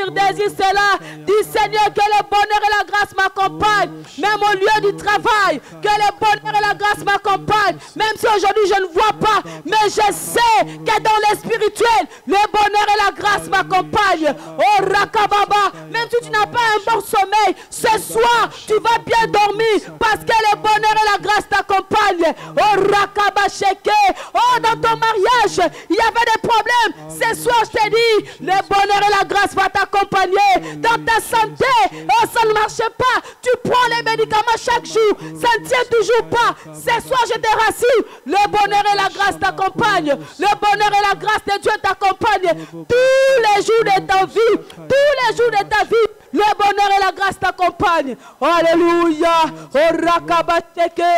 désire cela. Dis Seigneur que le bonheur et la grâce m'accompagnent, même au lieu du travail, que le bonheur et la grâce m'accompagnent, même si aujourd'hui je ne vois pas, mais je sais que dans le spirituel, le bonheur et la grâce m'accompagnent. Oh Rakababa, même si tu n'as pas un bon sommeil, ce soir tu vas bien dormir parce que le bonheur et la grâce t'accompagnent. Oh Rakabasheke, oh dans ton mariage, il y avait des problèmes. Ce soir je te dis, le bonheur et la grâce va t'accompagner. Dans ta santé, oh ça ne marche pas. Tu prends les médicaments chaque jour, ça ne tient toujours pas. Ce soir je te rassure, le bonheur et la grâce t'accompagne. Le bonheur et la grâce de Dieu t'accompagnent tous les jours de ta vie. Tous les jours de ta vie, le bonheur et la grâce t'accompagnent. Alléluia. Oh rakabasheke.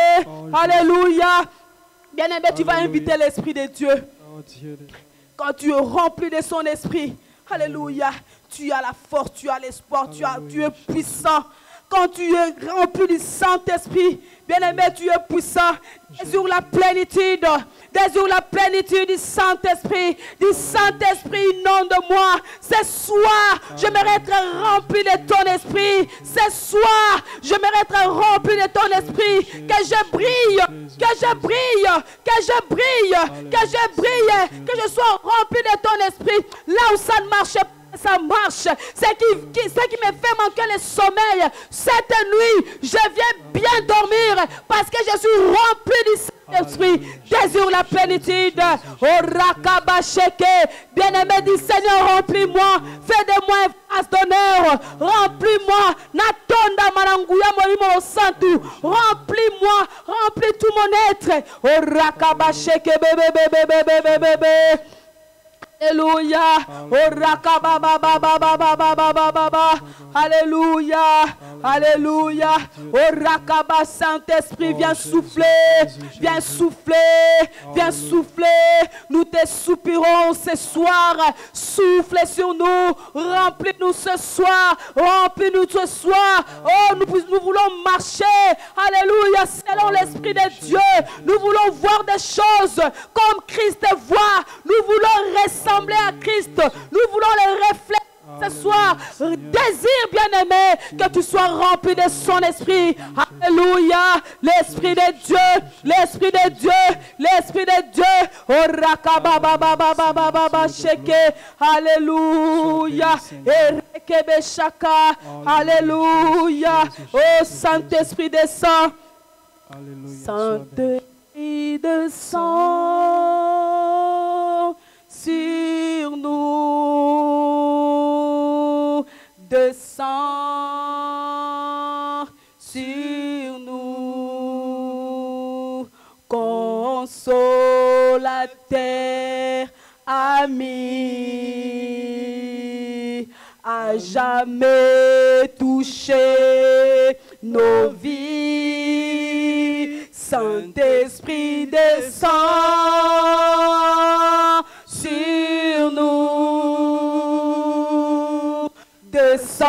Alléluia. Bien-aimé, tu vas inviter l'Esprit de Dieu. Quand tu es rempli de son esprit, alléluia, tu as la force, tu as l'espoir, tu es puissant. Quand tu es rempli du Saint-Esprit, bien-aimé, tu es puissant. Désire la plénitude. Désire la plénitude du Saint-Esprit. Du Saint-Esprit, inonde de moi. Ce soir, j'aimerais être rempli de ton esprit. Ce soir, j'aimerais être rempli de ton esprit. Que je brille, que je brille, que je brille, que je brille, que je sois rempli de ton esprit. Là où ça ne marche pas, ça marche. Ce qui me fait manquer le sommeil, cette nuit, je viens bien dormir parce que je suis rempli du Saint-Esprit. Désire la plénitude. Oh rakabasheke. Bien-aimé, dis Seigneur, remplis-moi. Fais de moi une face d'honneur. Remplis-moi. Natonda maranguya molimo santu. Remplis-moi. Remplis tout mon être. Oh rakabasheke bébé bébé bébé bébé bébé. Alléluia. Oh rakabababababababababa. Alléluia. Alléluia. Oh rakaba, Saint-Esprit, viens souffler. Viens souffler. Viens souffler. Nous te soupirons ce soir. Souffle sur nous. Remplis-nous ce soir. Remplis-nous ce soir. Oh, nous voulons marcher. Alléluia. Selon l'Esprit de Dieu. Nous voulons voir des choses comme Christ voit. Nous voulons ressembler à Christ. Nous voulons le refléter. Ce soir, désire bien-aimé que tu sois rempli de son esprit. Alléluia. L'esprit de Dieu, l'esprit de Dieu, l'esprit de Dieu. Oh rakababababababa sheke. Alléluia. Erekebe shaka. Alléluia. Oh Saint-Esprit descend. Saint-Esprit descend sur nous, descend sur nous, consolateur, ami, à jamais touché nos vies. Saint-Esprit descend sur nous, descend.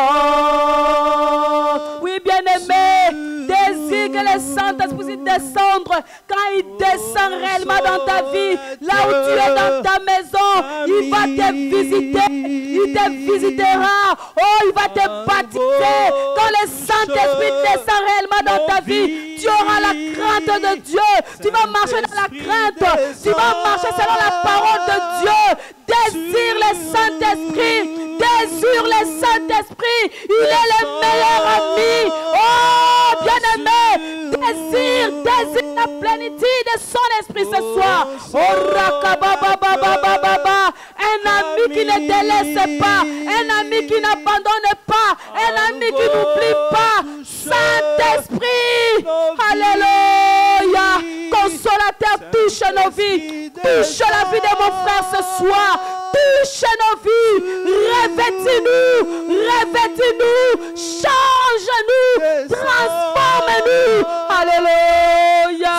Oui, bien-aimé, désire que le Saint-Esprit descende. Quand il descend réellement dans ta vie, là où tu es dans ta maison, il va te visiter. Il te visitera. Oh, il va te baptiser. Quand le Saint-Esprit descend réellement dans ta vie, tu auras la crainte de Dieu. Tu vas marcher dans la crainte. Tu vas marcher selon la parole de Dieu. Désire le Saint-Esprit. Désire le Saint-Esprit. Il est le meilleur ami. Oh, bien-aimé. Désire la plénitude de son esprit ce soir. Oh, rakababababababa. Un ami qui ne délaisse pas. Un ami qui n'abandonne pas. Un ami qui n'oublie pas. Saint-Esprit. Alléluia. Consolateur, touche nos vies. Touche la vie de mon frère ce soir. Touche nos vies. Revêtis-nous. Revêtis-nous. Change-nous. Transforme-nous. Alléluia.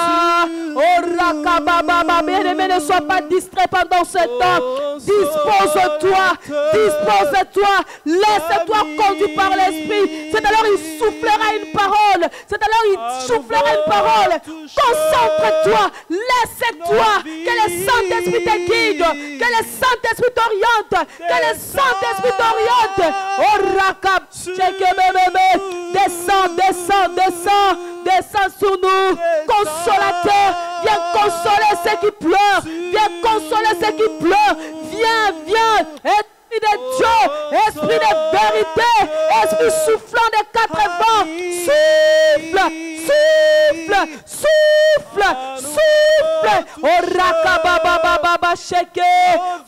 Oh, rakabababa. Bien-aimé, ne sois pas distrait pendant ce temps. Dispose-toi. Dispose-toi. Laisse-toi conduire par l'Esprit. C'est alors il soufflera une parole. C'est alors il soufflera une parole. Concentre-toi. Laisse-toi. Que le Saint-Esprit te guide. Que le Saint-Esprit t'oriente. Que le Saint-Esprit t'oriente. Oh, rakab. Descends, descends, descends. Descends sur nous. Consolateur. Viens consoler ceux qui pleurent. Viens consoler ceux qui pleurent. Viens, viens. Esprit de Dieu, esprit de vérité, esprit soufflant des quatre vents. Souffle, souffle, souffle, souffle. Oh, rakababababa sheke.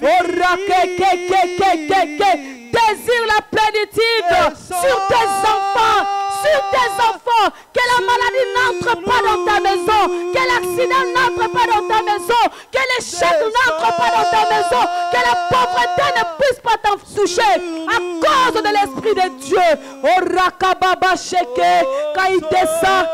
Oh, rakekekekekeke. Désire la plénitude sur tes enfants. Sur tes enfants, que la maladie n'entre pas dans ta maison, que l'accident n'entre pas dans ta maison, que l'échec n'entre pas dans ta maison, que la pauvreté ne puisse pas t'en toucher à cause de l'Esprit de Dieu. Oh, rakababa sheke, quand il descend,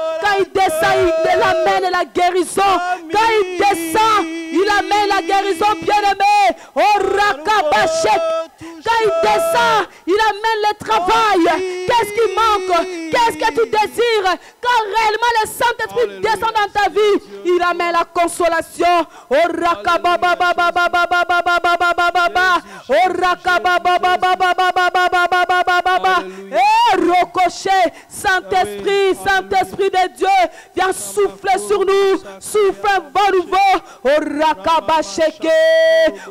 il amène la guérison. Quand il descend, il amène la guérison, bien-aimé. Oh, rakababa sheke. Quand il descend, il amène le travail. Qu'est-ce qui manque? Qu'est-ce que tu désires? Quand réellement le Saint-Esprit descend dans ta vie, il amène la consolation. Oh, rakabababababababababababa. Oh, rakabababababababababababa. Eh, rocochet. Saint-Esprit, Saint-Esprit de Dieu, viens souffler sur nous. Souffle un vent nouveau. Oh, rakabasheke.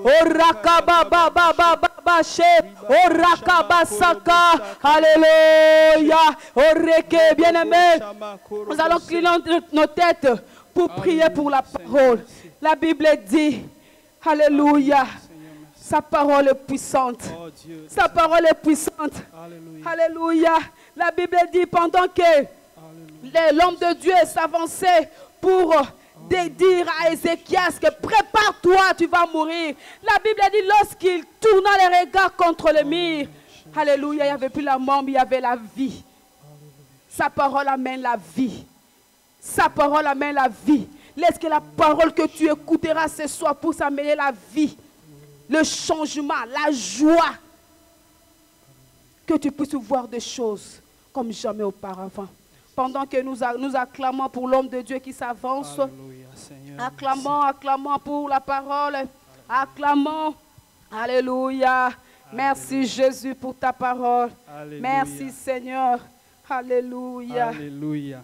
Oh, rakababababababa. Oh, rakabasaka. Alléluia. Oh, reke, bien-aimé. Nous allons cligner nos têtes pour prier pour la parole. La Bible dit, alléluia, sa parole est puissante. Sa parole est puissante. Alléluia. La Bible dit, pendant que l'homme de Dieu s'avançait pour dire à Ézéchias que prépare-toi, tu vas mourir. La Bible dit, lorsqu'il tourna les regards contre le mur, alléluia, il n'y avait plus la mort, mais il y avait la vie. Sa parole amène la vie. Sa parole amène la vie. Laisse que la parole que tu écouteras ce soir pour s'amener la vie, le changement, la joie. Que tu puisses voir des choses comme jamais auparavant. Pendant que nous acclamons pour l'homme de Dieu qui s'avance. Acclamons, acclamons pour la parole. Acclamons. Alléluia. Merci Jésus pour ta parole. Alléluia. Merci Seigneur. Alléluia. Alléluia.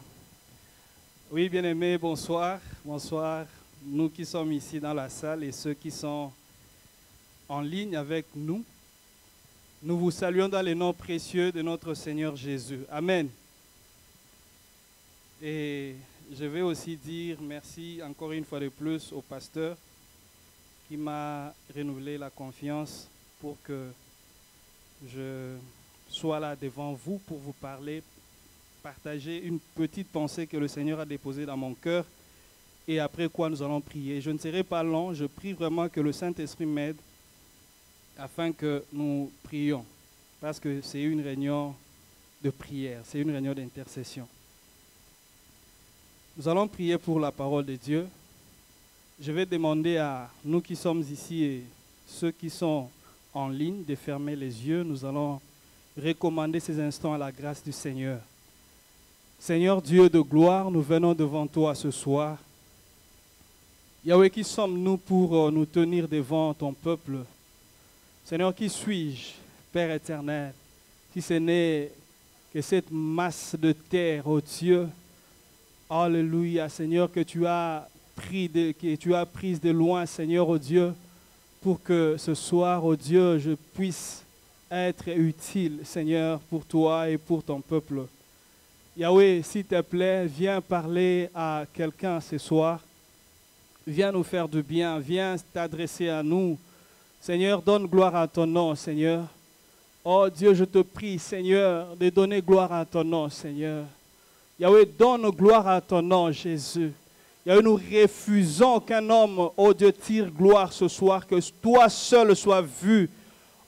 Oui, bien-aimés, bonsoir. Bonsoir. Nous qui sommes ici dans la salle et ceux qui sont en ligne avec nous. Nous vous saluons dans le nom précieux de notre Seigneur Jésus. Amen. Et je vais aussi dire merci encore une fois de plus au pasteur qui m'a renouvelé la confiance pour que je sois là devant vous pour vous parler, partager une petite pensée que le Seigneur a déposée dans mon cœur et après quoi nous allons prier. Je ne serai pas long, je prie vraiment que le Saint-Esprit m'aide afin que nous prions parce que c'est une réunion de prière, c'est une réunion d'intercession. Nous allons prier pour la parole de Dieu. Je vais demander à nous qui sommes ici et ceux qui sont en ligne de fermer les yeux. Nous allons recommander ces instants à la grâce du Seigneur. Seigneur Dieu de gloire, nous venons devant toi ce soir. Yahweh, qui sommes-nous pour nous tenir devant ton peuple? Seigneur, qui suis-je, Père éternel, si ce n'est que cette masse de terre, oh Dieu, alléluia, Seigneur, que tu as prise de loin, Seigneur, oh Dieu, pour que ce soir, oh Dieu, je puisse être utile, Seigneur, pour toi et pour ton peuple. Yahweh, s'il te plaît, viens parler à quelqu'un ce soir. Viens nous faire du bien, viens t'adresser à nous. Seigneur, donne gloire à ton nom, Seigneur. Oh Dieu, je te prie, Seigneur, de donner gloire à ton nom, Seigneur. Yahweh, donne gloire à ton nom, Jésus. Yahweh, nous refusons qu'un homme, oh Dieu, tire gloire ce soir, que toi seul sois vu.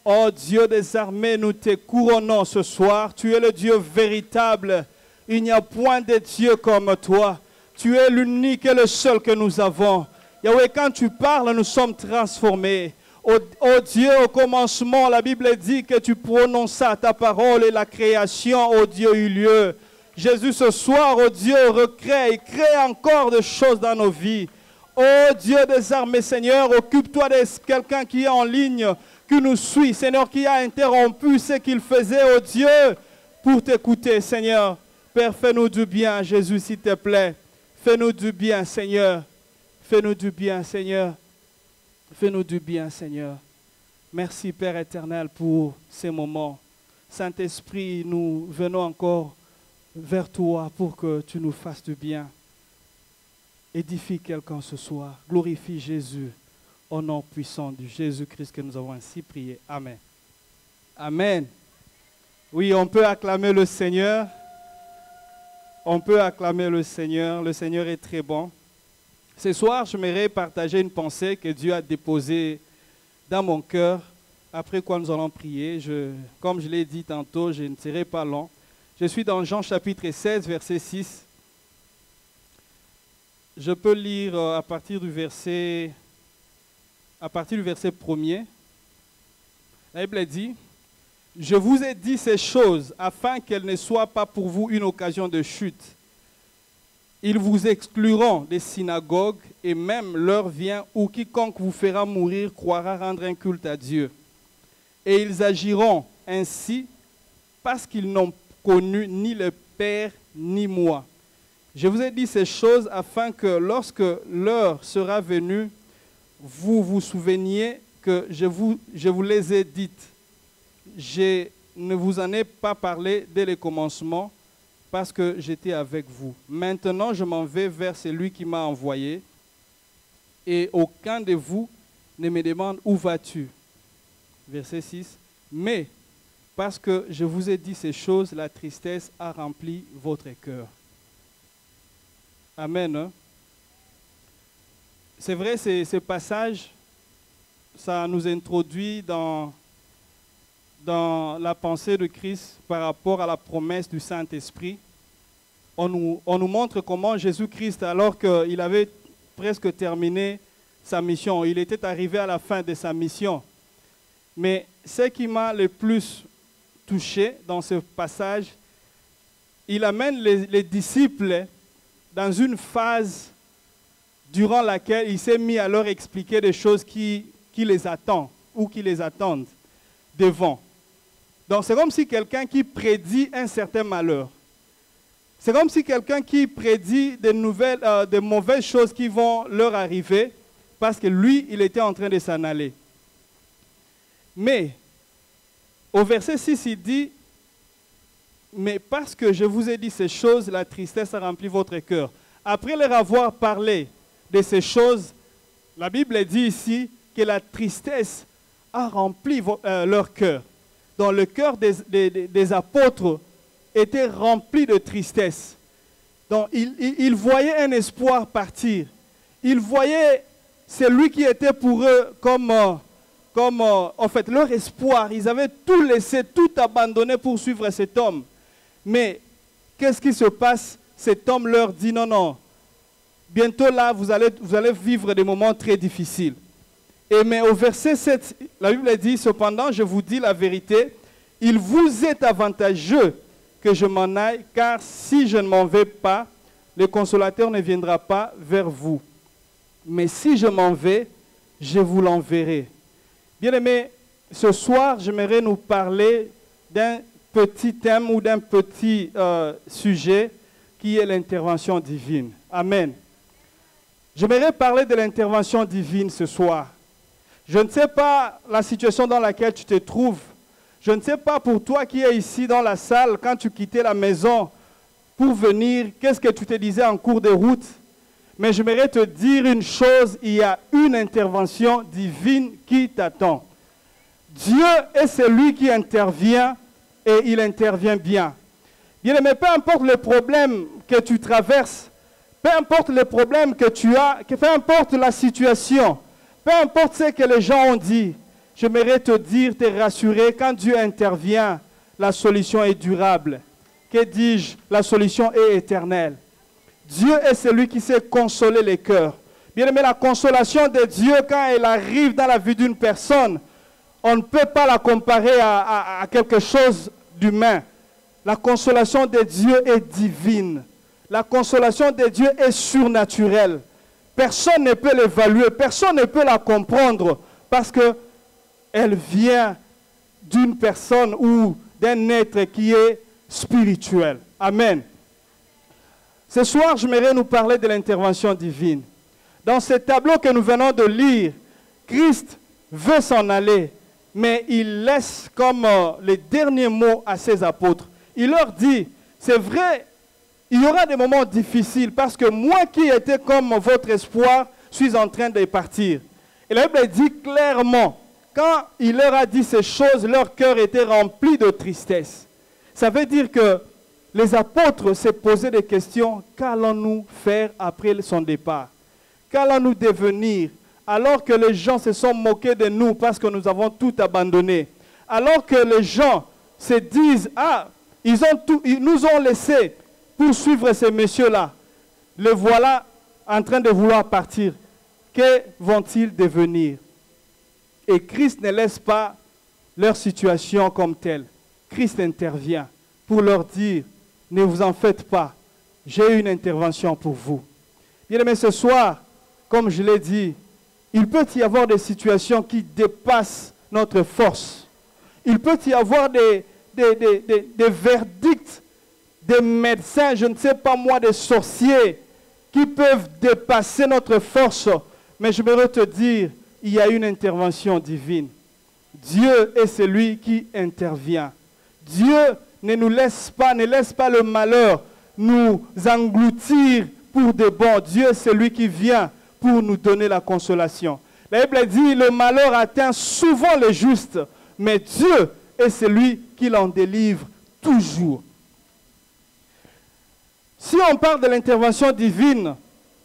Oh Dieu des armées, nous te couronnons ce soir. Tu es le Dieu véritable. Il n'y a point de Dieu comme toi. Tu es l'unique et le seul que nous avons. Yahweh, quand tu parles, nous sommes transformés. Oh Dieu, au commencement, la Bible dit que tu prononças ta parole et la création, oh Dieu, eut lieu. Jésus, ce soir, oh Dieu, recrée, crée encore des choses dans nos vies. Oh Dieu des armées, Seigneur, occupe-toi de quelqu'un qui est en ligne, qui nous suit, Seigneur, qui a interrompu ce qu'il faisait, oh Dieu, pour t'écouter, Seigneur. Père, fais-nous du bien, Jésus, s'il te plaît. Fais-nous du bien, Seigneur. Fais-nous du bien, Seigneur. Fais-nous du bien, Seigneur. Merci, Père éternel, pour ces moments. Saint-Esprit, nous venons encore vers toi pour que tu nous fasses du bien. Édifie quelqu'un ce soir. Glorifie Jésus au nom puissant de Jésus-Christ que nous avons ainsi prié. Amen. Amen. Oui, on peut acclamer le Seigneur. On peut acclamer le Seigneur. Le Seigneur est très bon. Ce soir, j'aimerais partager une pensée que Dieu a déposée dans mon cœur, après quoi nous allons prier. Comme je l'ai dit tantôt, je ne serai pas long. Je suis dans Jean chapitre 16, verset 6. Je peux lire à partir du verset 1er. La Bible dit: je vous ai dit ces choses afin qu'elles ne soient pas pour vous une occasion de chute. Ils vous excluront des synagogues et même l'heure vient où quiconque vous fera mourir croira rendre un culte à Dieu. Et ils agiront ainsi parce qu'ils n'ont connu ni le Père ni moi. Je vous ai dit ces choses afin que lorsque l'heure sera venue, vous vous souveniez que je vous les ai dites. Je ne vous en ai pas parlé dès le commencement parce que j'étais avec vous. Maintenant, je m'en vais vers celui qui m'a envoyé et aucun de vous ne me demande où vas-tu. Verset 6. Mais parce que je vous ai dit ces choses, la tristesse a rempli votre cœur. Amen. Hein? C'est vrai, ce passage, ça nous introduit dans la pensée de Christ par rapport à la promesse du Saint-Esprit. On nous montre comment Jésus-Christ, alors qu'il avait presque terminé sa mission, il était arrivé à la fin de sa mission. Mais ce qui m'a le plus touché dans ce passage, il amène les disciples dans une phase durant laquelle il s'est mis à leur expliquer des choses qui les attendent ou qui les attendent devant. Donc c'est comme si quelqu'un qui prédit un certain malheur. C'est comme si quelqu'un qui prédit de mauvaises choses qui vont leur arriver parce que lui, il était en train de s'en aller. Mais au verset 6, il dit: mais parce que je vous ai dit ces choses, la tristesse a rempli votre cœur. Après leur avoir parlé de ces choses, la Bible dit ici que la tristesse a rempli leur cœur. Donc le cœur des apôtres était rempli de tristesse. Donc ils voyaient un espoir partir. Ils voyaient celui qui était pour eux comme en fait leur espoir. Ils avaient tout laissé, tout abandonné pour suivre cet homme. Mais qu'est-ce qui se passe? Cet homme leur dit: non, non, bientôt là, vous allez vivre des moments très difficiles. Mais au verset 7, la Bible dit: cependant, je vous dis la vérité, il vous est avantageux que que je m'en aille, car si je ne m'en vais pas, le consolateur ne viendra pas vers vous. Mais si je m'en vais, je vous l'enverrai. Bien-aimés, ce soir, j'aimerais nous parler d'un petit thème ou d'un petit sujet qui est l'intervention divine. Amen. J'aimerais parler de l'intervention divine ce soir. Je ne sais pas la situation dans laquelle tu te trouves. Je ne sais pas pour toi qui es ici dans la salle, quand tu quittais la maison pour venir, qu'est-ce que tu te disais en cours de route. Mais j'aimerais te dire une chose, il y a une intervention divine qui t'attend. Dieu est celui qui intervient et il intervient bien. Bien-aimé, peu importe le problème que tu traverses, peu importe les problèmes que tu as, peu importe la situation, peu importe ce que les gens ont dit, j'aimerais te dire, te rassurer, quand Dieu intervient, la solution est durable. Que dis-je? La solution est éternelle. Dieu est celui qui sait consoler les cœurs. Bien-aimé, la consolation de Dieu, quand elle arrive dans la vie d'une personne, on ne peut pas la comparer à quelque chose d'humain. La consolation de Dieu est divine. La consolation de Dieu est surnaturelle. Personne ne peut l'évaluer, personne ne peut la comprendre parce qu'elle vient d'une personne ou d'un être qui est spirituel. Amen. Ce soir, j'aimerais nous parler de l'intervention divine. Dans ce tableau que nous venons de lire, Christ veut s'en aller, mais il laisse comme les derniers mots à ses apôtres. Il leur dit, c'est vrai, il y aura des moments difficiles parce que moi qui étais comme votre espoir, suis en train de partir. Et la Bible dit clairement, quand il leur a dit ces choses, leur cœur était rempli de tristesse. Ça veut dire que les apôtres se posaient des questions, qu'allons-nous faire après son départ? Qu'allons-nous devenir? Alors que les gens se sont moqués de nous parce que nous avons tout abandonné. Alors que les gens se disent, ah, ils nous ont laissés pour suivre ces messieurs-là. Les voilà en train de vouloir partir. Que vont-ils devenir? Et Christ ne laisse pas leur situation comme telle. Christ intervient pour leur dire, ne vous en faites pas, j'ai une intervention pour vous. Bien aimé, ce soir, comme je l'ai dit, il peut y avoir des situations qui dépassent notre force. Il peut y avoir des verdicts des médecins, je ne sais pas moi, des sorciers, qui peuvent dépasser notre force. Mais je voudrais te dire, il y a une intervention divine. Dieu est celui qui intervient. Dieu ne nous laisse pas, le malheur nous engloutir pour de bon. Dieu est celui qui vient pour nous donner la consolation. La Bible dit, le malheur atteint souvent les justes, mais Dieu est celui qui l'en délivre toujours. Si on parle de l'intervention divine,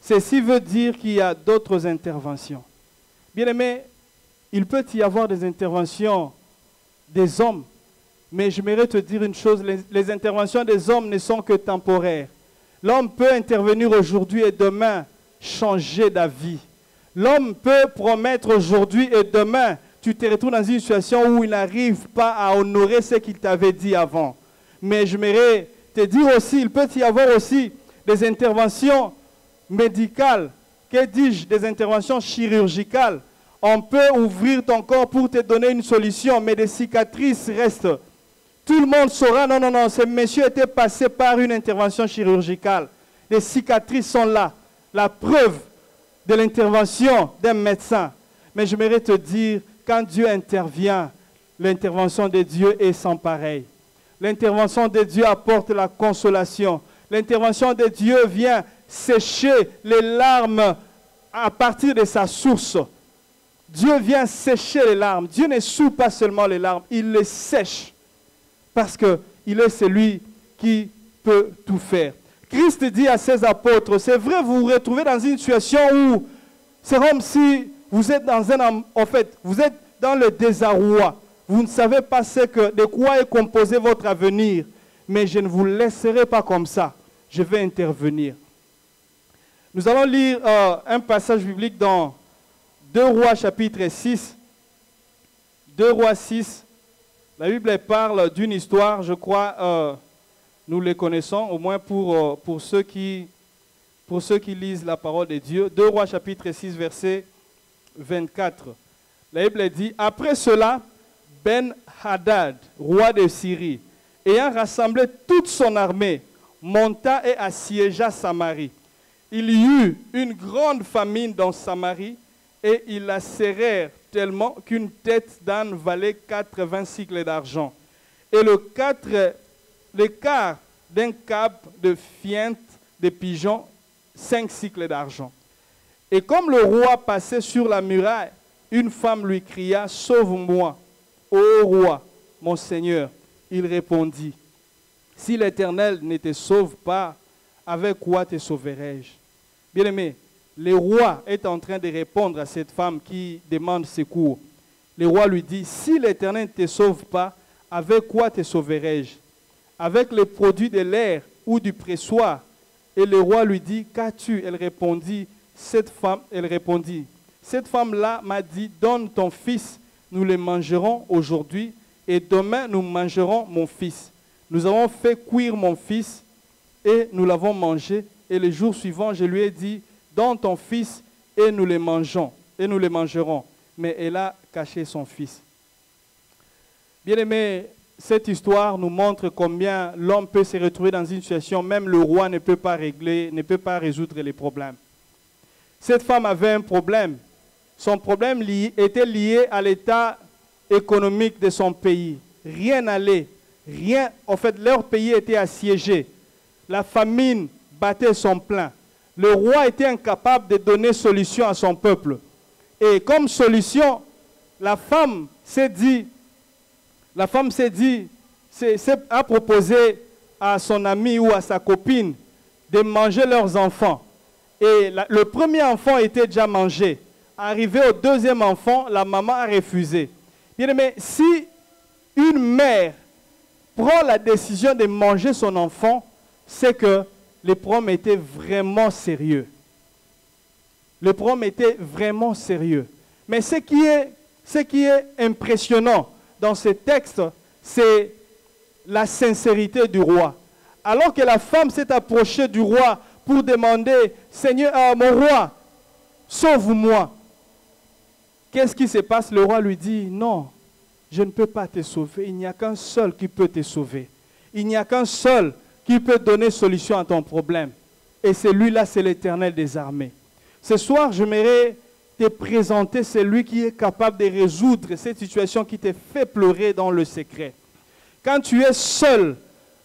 ceci veut dire qu'il y a d'autres interventions. Bien aimé, il peut y avoir des interventions des hommes, mais j'aimerais te dire une chose, les interventions des hommes ne sont que temporaires. L'homme peut intervenir aujourd'hui et demain changer d'avis. L'homme peut promettre aujourd'hui et demain, tu te retrouves dans une situation où il n'arrive pas à honorer ce qu'il t'avait dit avant. Mais j'aimerais te dire aussi, il peut y avoir aussi des interventions médicales, que dis-je, des interventions chirurgicales. On peut ouvrir ton corps pour te donner une solution, mais des cicatrices restent. Tout le monde saura, non, ce monsieur était passé par une intervention chirurgicale. Les cicatrices sont là, la preuve de l'intervention d'un médecin. Mais j'aimerais te dire, quand Dieu intervient, l'intervention de Dieu est sans pareil. L'intervention de Dieu apporte la consolation. L'intervention de Dieu vient sécher les larmes à partir de sa source. Dieu vient sécher les larmes. Dieu ne souille pas seulement les larmes, il les sèche. Parce qu'il est celui qui peut tout faire. Christ dit à ses apôtres, c'est vrai, vous vous retrouvez dans une situation où c'est comme si vous êtes vous êtes dans le désarroi. Vous ne savez pas de quoi est composé votre avenir. Mais je ne vous laisserai pas comme ça. Je vais intervenir. Nous allons lire un passage biblique dans 2 Rois chapitre 6. 2 Rois 6. La Bible parle d'une histoire, je crois, nous les connaissons, au moins pour ceux qui lisent la parole de Dieu. 2 Rois chapitre 6, verset 24. La Bible dit, après cela, Ben-Hadad, roi de Syrie, ayant rassemblé toute son armée, monta et assiégea Samarie. Il y eut une grande famine dans Samarie, et ils la serrèrent tellement qu'une tête d'âne valait 80 cycles d'argent. Et le quart d'un cap de fiente de pigeons, 5 cycles d'argent. Et comme le roi passait sur la muraille, une femme lui cria, « Sauve-moi, ô roi, mon Seigneur. » Il répondit, « Si l'Éternel ne te sauve pas, avec quoi te sauverai-je » Bien-aimé, le roi est en train de répondre à cette femme qui demande secours. Le roi lui dit, « Si l'Éternel ne te sauve pas, avec quoi te sauverai-je? Avec les produits de l'air ou du pressoir ?» Et le roi lui dit, « Qu'as-tu » Elle répondit, cette femme-là m'a dit, « Donne ton fils, nous le mangerons aujourd'hui, et demain nous mangerons mon fils. Nous avons fait cuire mon fils, et nous l'avons mangé, et le jour suivant, je lui ai dit, « Donne ton fils, et nous le mangerons. » Mais elle a caché son fils. Bien-aimé, cette histoire nous montre combien l'homme peut se retrouver dans une situation, même le roi ne peut pas régler, ne peut pas résoudre les problèmes. Cette femme avait un problème. Son problème était lié à l'état économique de son pays. Rien n'allait. Rien. En fait, leur pays était assiégé. La famine battait son plein. Le roi était incapable de donner solution à son peuple. Et comme solution, la femme a proposé à son ami ou à sa copine de manger leurs enfants. Et le premier enfant était déjà mangé. Arrivé au deuxième enfant, la maman a refusé. Mais si une mère prend la décision de manger son enfant, c'est que le problème était vraiment sérieux. Le problème était vraiment sérieux. Mais ce qui est impressionnant dans ce texte, c'est la sincérité du roi. Alors que la femme s'est approchée du roi pour demander, « Seigneur, mon roi, sauve-moi. » Qu'est-ce qui se passe? Le roi lui dit, « Non, je ne peux pas te sauver. Il n'y a qu'un seul qui peut te sauver. Il n'y a qu'un seul qui peut donner solution à ton problème. Et celui-là, c'est l'Éternel des armées. » Ce soir, j'aimerais te présenter celui qui est capable de résoudre cette situation qui te fait pleurer dans le secret. Quand tu es seul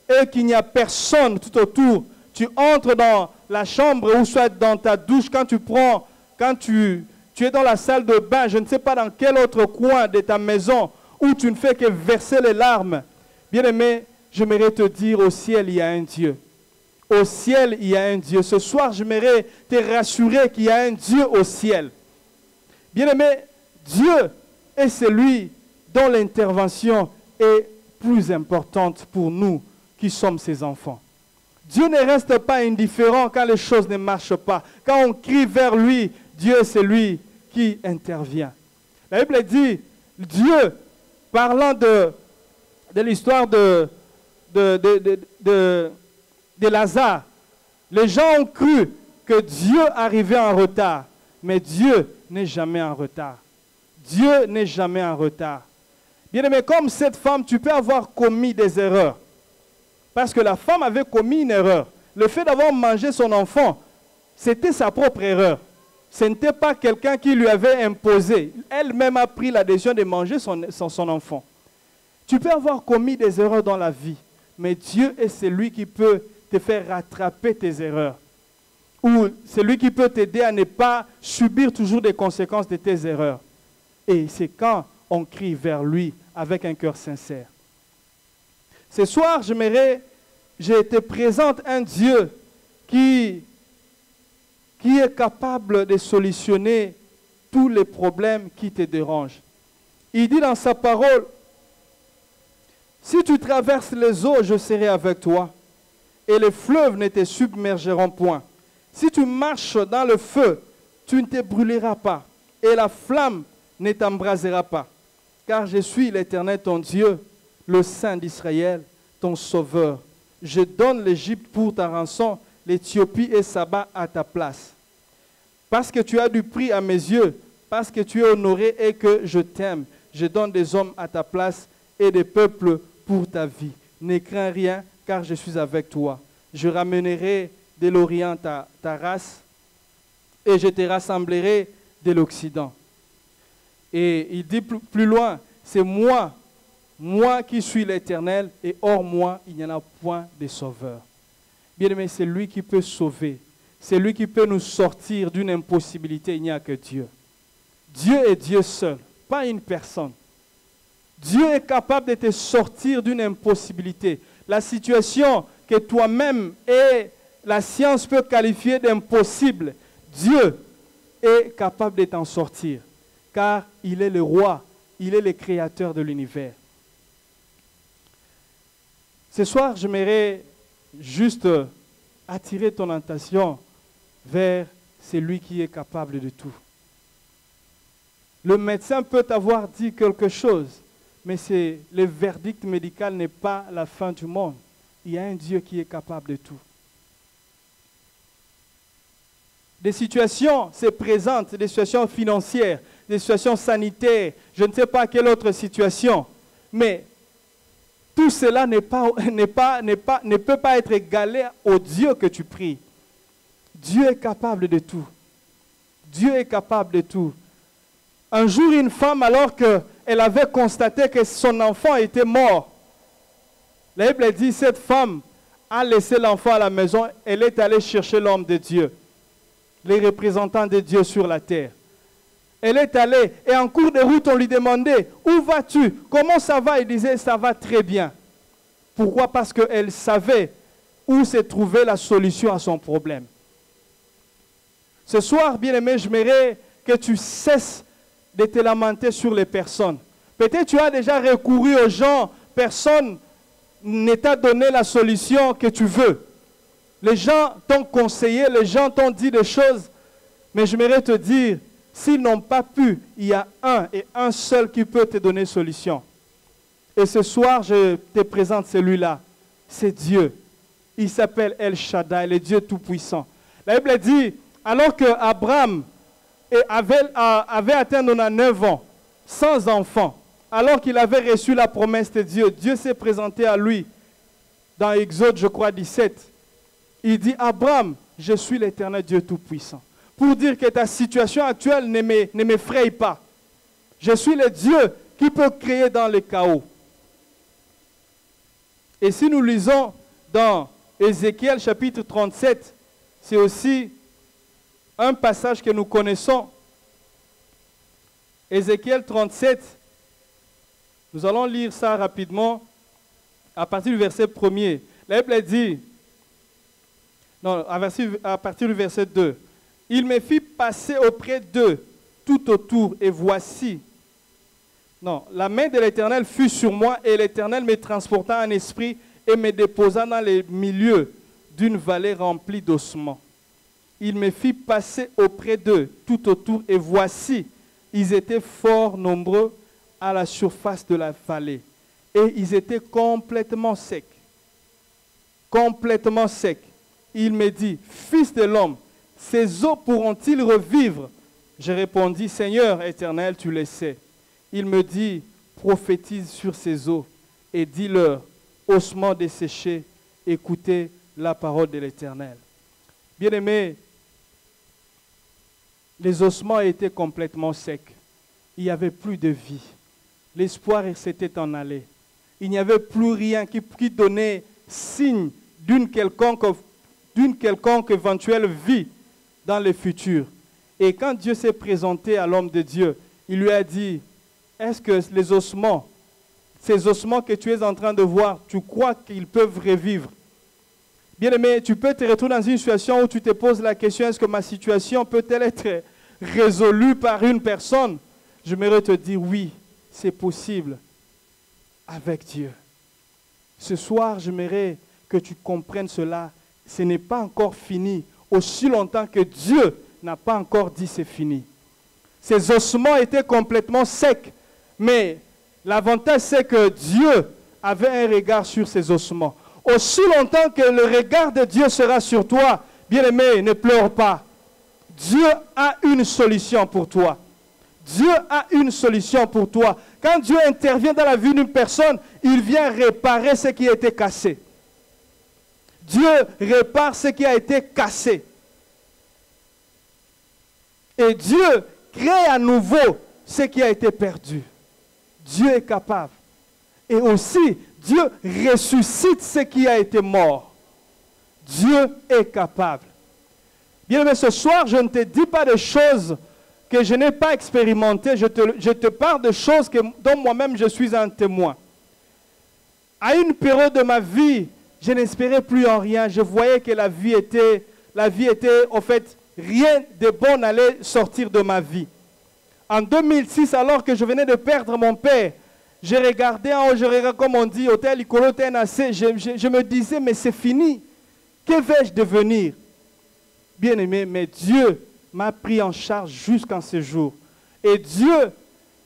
et qu'il n'y a personne tout autour, tu entres dans la chambre ou soit dans ta douche, quand tu es dans la salle de bain, je ne sais pas dans quel autre coin de ta maison où tu ne fais que verser les larmes. Bien-aimé, j'aimerais te dire, au ciel, il y a un Dieu. Au ciel, il y a un Dieu. Ce soir, j'aimerais te rassurer qu'il y a un Dieu au ciel. Bien-aimé, Dieu est celui dont l'intervention est plus importante pour nous qui sommes ses enfants. Dieu ne reste pas indifférent quand les choses ne marchent pas. Quand on crie vers lui, Dieu est celui qui intervient. La Bible dit, Dieu, parlant de l'histoire de Lazare, les gens ont cru que Dieu arrivait en retard, mais Dieu n'est jamais en retard. Dieu n'est jamais en retard. Bien-aimé, comme cette femme, tu peux avoir commis des erreurs. Parce que la femme avait commis une erreur. Le fait d'avoir mangé son enfant, c'était sa propre erreur. Ce n'était pas quelqu'un qui lui avait imposé. Elle-même a pris la décision de manger son enfant. Tu peux avoir commis des erreurs dans la vie, mais Dieu est celui qui peut te faire rattraper tes erreurs. Ou celui qui peut t'aider à ne pas subir toujours des conséquences de tes erreurs. Et c'est quand on crie vers lui avec un cœur sincère. Ce soir, je te présente un Dieu qui est capable de solutionner tous les problèmes qui te dérangent. Il dit dans sa parole, « Si tu traverses les eaux, je serai avec toi, et les fleuves ne te submergeront point. Si tu marches dans le feu, tu ne te brûleras pas, et la flamme ne t'embrasera pas. Car je suis l'Éternel ton Dieu, le Saint d'Israël, ton Sauveur. je donne l'Égypte pour ta rançon, l'Éthiopie et Saba à ta place. Parce que tu as du prix à mes yeux, parce que tu es honoré et que je t'aime, je donne des hommes à ta place et des peuples pour ta vie. Ne crains rien, car je suis avec toi. Je ramènerai de l'Orient ta race et je te rassemblerai de l'Occident. Et il dit plus loin, c'est moi qui suis l'Éternel, et hors moi, il n'y en a point de sauveur. Bien-aimé, c'est lui qui peut sauver. C'est lui qui peut nous sortir d'une impossibilité, il n'y a que Dieu. Dieu est Dieu seul, pas une personne. Dieu est capable de te sortir d'une impossibilité. La situation que toi-même et la science peut qualifier d'impossible, Dieu est capable de t'en sortir, car il est le roi, il est le créateur de l'univers. Ce soir, j'aimerais juste attirer ton attention vers celui qui est capable de tout. Le médecin peut t'avoir dit quelque chose, mais le verdict médical n'est pas la fin du monde. Il y a un Dieu qui est capable de tout. Des situations se présentent, des situations financières, des situations sanitaires, je ne sais pas quelle autre situation, mais tout cela ne peut pas être égalé au Dieu que tu pries. Dieu est capable de tout. Dieu est capable de tout. Un jour, une femme, alors qu'elle avait constaté que son enfant était mort, la Bible dit, cette femme a laissé l'enfant à la maison, elle est allée chercher l'homme de Dieu, les représentants de Dieu sur la terre. Elle est allée et en cours de route, on lui demandait, où vas-tu? Comment ça va? Il disait, ça va très bien. Pourquoi? Parce qu'elle savait où se trouvait la solution à son problème. Ce soir, bien-aimé, j'aimerais que tu cesses de te lamenter sur les personnes. Peut-être tu as déjà recouru aux gens, personne ne t'a donné la solution que tu veux. Les gens t'ont conseillé, les gens t'ont dit des choses, mais j'aimerais te dire, s'ils n'ont pas pu, il y a un et un seul qui peut te donner solution. Et ce soir, je te présente celui-là. C'est Dieu. Il s'appelle El Shaddai, le Dieu Tout-Puissant. La Bible dit, alors qu'Abraham avait atteint 9 ans, sans enfant, alors qu'il avait reçu la promesse de Dieu, Dieu s'est présenté à lui dans Exode, je crois, 17. Il dit, Abraham, je suis l'Éternel Dieu Tout-Puissant. Pour dire que ta situation actuelle ne m'effraie pas. Je suis le Dieu qui peut créer dans le chaos. Et si nous lisons dans Ézéchiel chapitre 37, c'est aussi un passage que nous connaissons. Ézéchiel 37, nous allons lire ça rapidement à partir du verset 1er. La Bible dit, non, à partir du verset 2. Il me fit passer auprès d'eux tout autour, et voici. Non, la main de l'Éternel fut sur moi, et l'Éternel me transporta en esprit et me déposa dans les milieux d'une vallée remplie d'ossements. Il me fit passer auprès d'eux tout autour, et voici, ils étaient fort nombreux à la surface de la vallée, et ils étaient complètement secs. Complètement secs. Il me dit, fils de l'homme, ces eaux pourront-ils revivre? Je répondis, Seigneur éternel, tu le sais. Il me dit, prophétise sur ces eaux et dis-leur, ossements desséchés, écoutez la parole de l'Éternel. Bien-aimés, les ossements étaient complètement secs. Il n'y avait plus de vie. L'espoir s'était en allé. Il n'y avait plus rien qui donnait signe d'une quelconque éventuelle vie dans le futur. Et quand Dieu s'est présenté à l'homme de Dieu, il lui a dit, est-ce que les ossements, ces ossements que tu es en train de voir, tu crois qu'ils peuvent revivre? Bien-aimé, tu peux te retrouver dans une situation où tu te poses la question, est-ce que ma situation peut-elle être résolue par une personne? J'aimerais te dire oui, c'est possible avec Dieu. Ce soir, j'aimerais que tu comprennes cela. Ce n'est pas encore fini. Aussi longtemps que Dieu n'a pas encore dit c'est fini. Ces ossements étaient complètement secs. Mais l'avantage c'est que Dieu avait un regard sur ces ossements. aussi longtemps que le regard de Dieu sera sur toi, bien-aimé, ne pleure pas. Dieu a une solution pour toi. Dieu a une solution pour toi. Quand Dieu intervient dans la vie d'une personne, il vient réparer ce qui a été cassé. Dieu répare ce qui a été cassé. Et Dieu crée à nouveau ce qui a été perdu. Dieu est capable. Et aussi, Dieu ressuscite ce qui a été mort. Dieu est capable. Bien aimé, ce soir, je ne te dis pas de choses que je n'ai pas expérimentées. Je te parle de choses dont moi-même je suis un témoin. À une période de ma vie, je n'espérais plus en rien. Je voyais que la vie était, en fait, rien de bon allait sortir de ma vie. En 2006, alors que je venais de perdre mon père, je regardais en haut, je regardais, comme on dit, hôtel Icolo TNAC, je me disais, mais c'est fini. Que vais-je devenir? Bien aimé, mais Dieu m'a pris en charge jusqu'en ce jour. Et Dieu,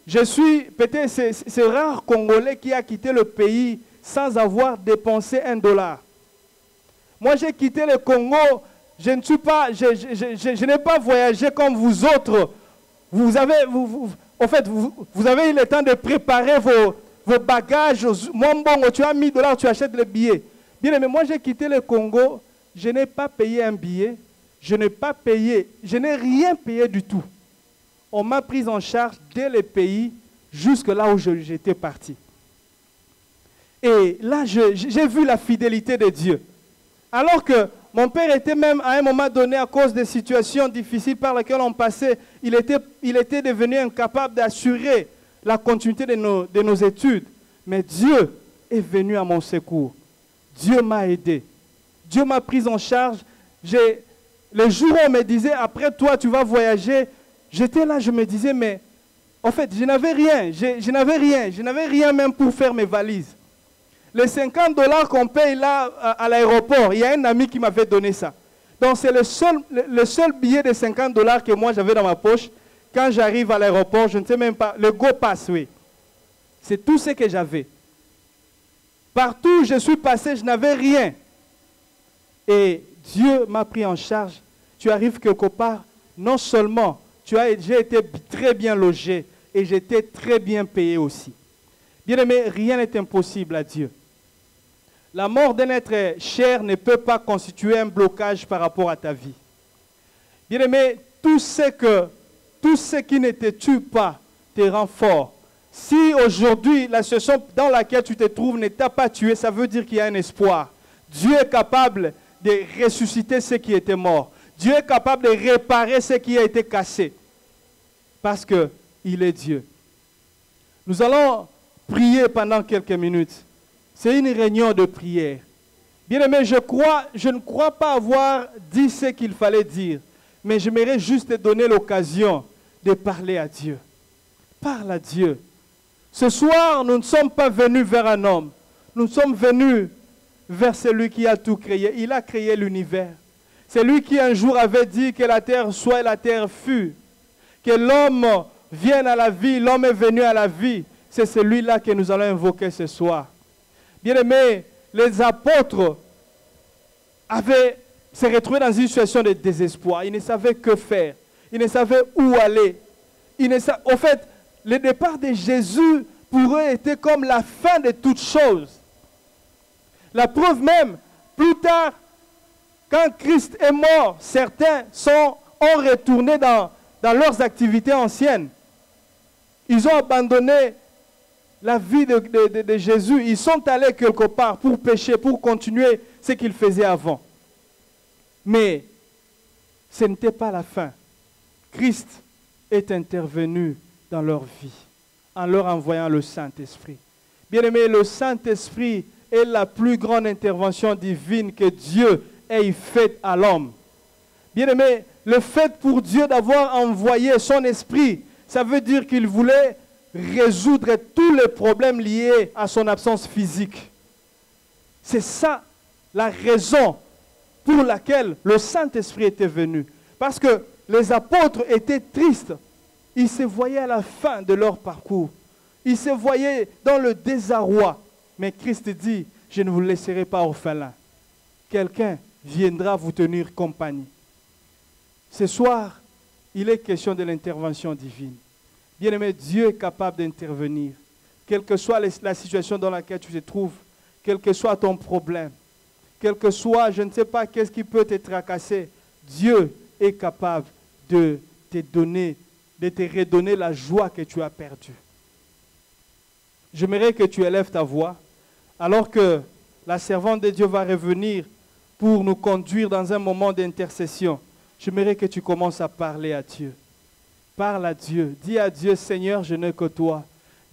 je suis peut-être ce rare Congolais qui a quitté le pays sans avoir dépensé $1. Moi, j'ai quitté le Congo, je n'ai pas voyagé comme vous autres. Vous avez eu le temps de préparer vos bagages. Moi, bon, tu as $1000, tu achètes le billet. Bien aimé, moi, j'ai quitté le Congo, je n'ai pas payé un billet. Je n'ai pas payé, je n'ai rien payé du tout. On m'a pris en charge dès le pays jusque là où j'étais parti. Et là, j'ai vu la fidélité de Dieu. Alors que mon père était même à un moment donné, à cause des situations difficiles par lesquelles on passait, il était devenu incapable d'assurer la continuité de nos études. Mais Dieu est venu à mon secours. Dieu m'a aidé. Dieu m'a pris en charge. Le jour où on me disait, après toi, tu vas voyager, j'étais là, je me disais, mais en fait, je n'avais rien. Je n'avais rien même pour faire mes valises. Les $50 qu'on paye là à l'aéroport, il y a un ami qui m'avait donné ça. Donc c'est le seul billet de $50 que moi j'avais dans ma poche. Quand j'arrive à l'aéroport, je ne sais même pas, le Go Pass, oui. C'est tout ce que j'avais. Partout où je suis passé, je n'avais rien. Et Dieu m'a pris en charge. Tu arrives quelque part, non seulement j'ai été très bien logé et j'étais très bien payé aussi. Bien aimé, rien n'est impossible à Dieu. La mort d'un être cher ne peut pas constituer un blocage par rapport à ta vie. Bien aimé, tout ce qui ne te tue pas te rend fort. Si aujourd'hui la situation dans laquelle tu te trouves ne t'a pas tué, ça veut dire qu'il y a un espoir. Dieu est capable de ressusciter ce qui était mort. Dieu est capable de réparer ce qui a été cassé. Parce qu'il est Dieu. Nous allons prier pendant quelques minutes. C'est une réunion de prière. Bien aimé, je ne crois pas avoir dit ce qu'il fallait dire. Mais j'aimerais juste te donner l'occasion de parler à Dieu. Parle à Dieu. Ce soir, nous ne sommes pas venus vers un homme. Nous sommes venus vers celui qui a tout créé. Il a créé l'univers. C'est lui qui un jour avait dit que la terre soit et la terre fut. Que l'homme vienne à la vie, l'homme est venu à la vie. C'est celui-là que nous allons invoquer ce soir. Bien aimé, les apôtres se retrouvaient dans une situation de désespoir. Ils ne savaient que faire. Ils ne savaient où aller. En fait, le départ de Jésus pour eux était comme la fin de toutes choses. La preuve même, plus tard, quand Christ est mort, certains ont retourné dans leurs activités anciennes. Ils ont abandonné la vie de Jésus. Ils sont allés quelque part pour pécher, pour continuer ce qu'ils faisaient avant. Mais ce n'était pas la fin. Christ est intervenu dans leur vie en leur envoyant le Saint-Esprit. Bien aimé, le Saint-Esprit est la plus grande intervention divine que Dieu ait faite à l'homme. Bien aimé, le fait pour Dieu d'avoir envoyé son Esprit, ça veut dire qu'il voulait résoudre tous les problèmes liés à son absence physique. C'est ça la raison pour laquelle le Saint-Esprit était venu. Parce que les apôtres étaient tristes. Ils se voyaient à la fin de leur parcours. Ils se voyaient dans le désarroi. Mais Christ dit, je ne vous laisserai pas orphelin. Quelqu'un viendra vous tenir compagnie. Ce soir, il est question de l'intervention divine. Bien-aimé, Dieu est capable d'intervenir. Quelle que soit la situation dans laquelle tu te trouves, quel que soit ton problème, quel que soit, je ne sais pas, qu'est-ce qui peut te tracasser, Dieu est capable de te donner, de te redonner la joie que tu as perdue. J'aimerais que tu élèves ta voix, alors que la servante de Dieu va revenir pour nous conduire dans un moment d'intercession. J'aimerais que tu commences à parler à Dieu. Parle à Dieu. Dis à Dieu, Seigneur, je n'ai que toi.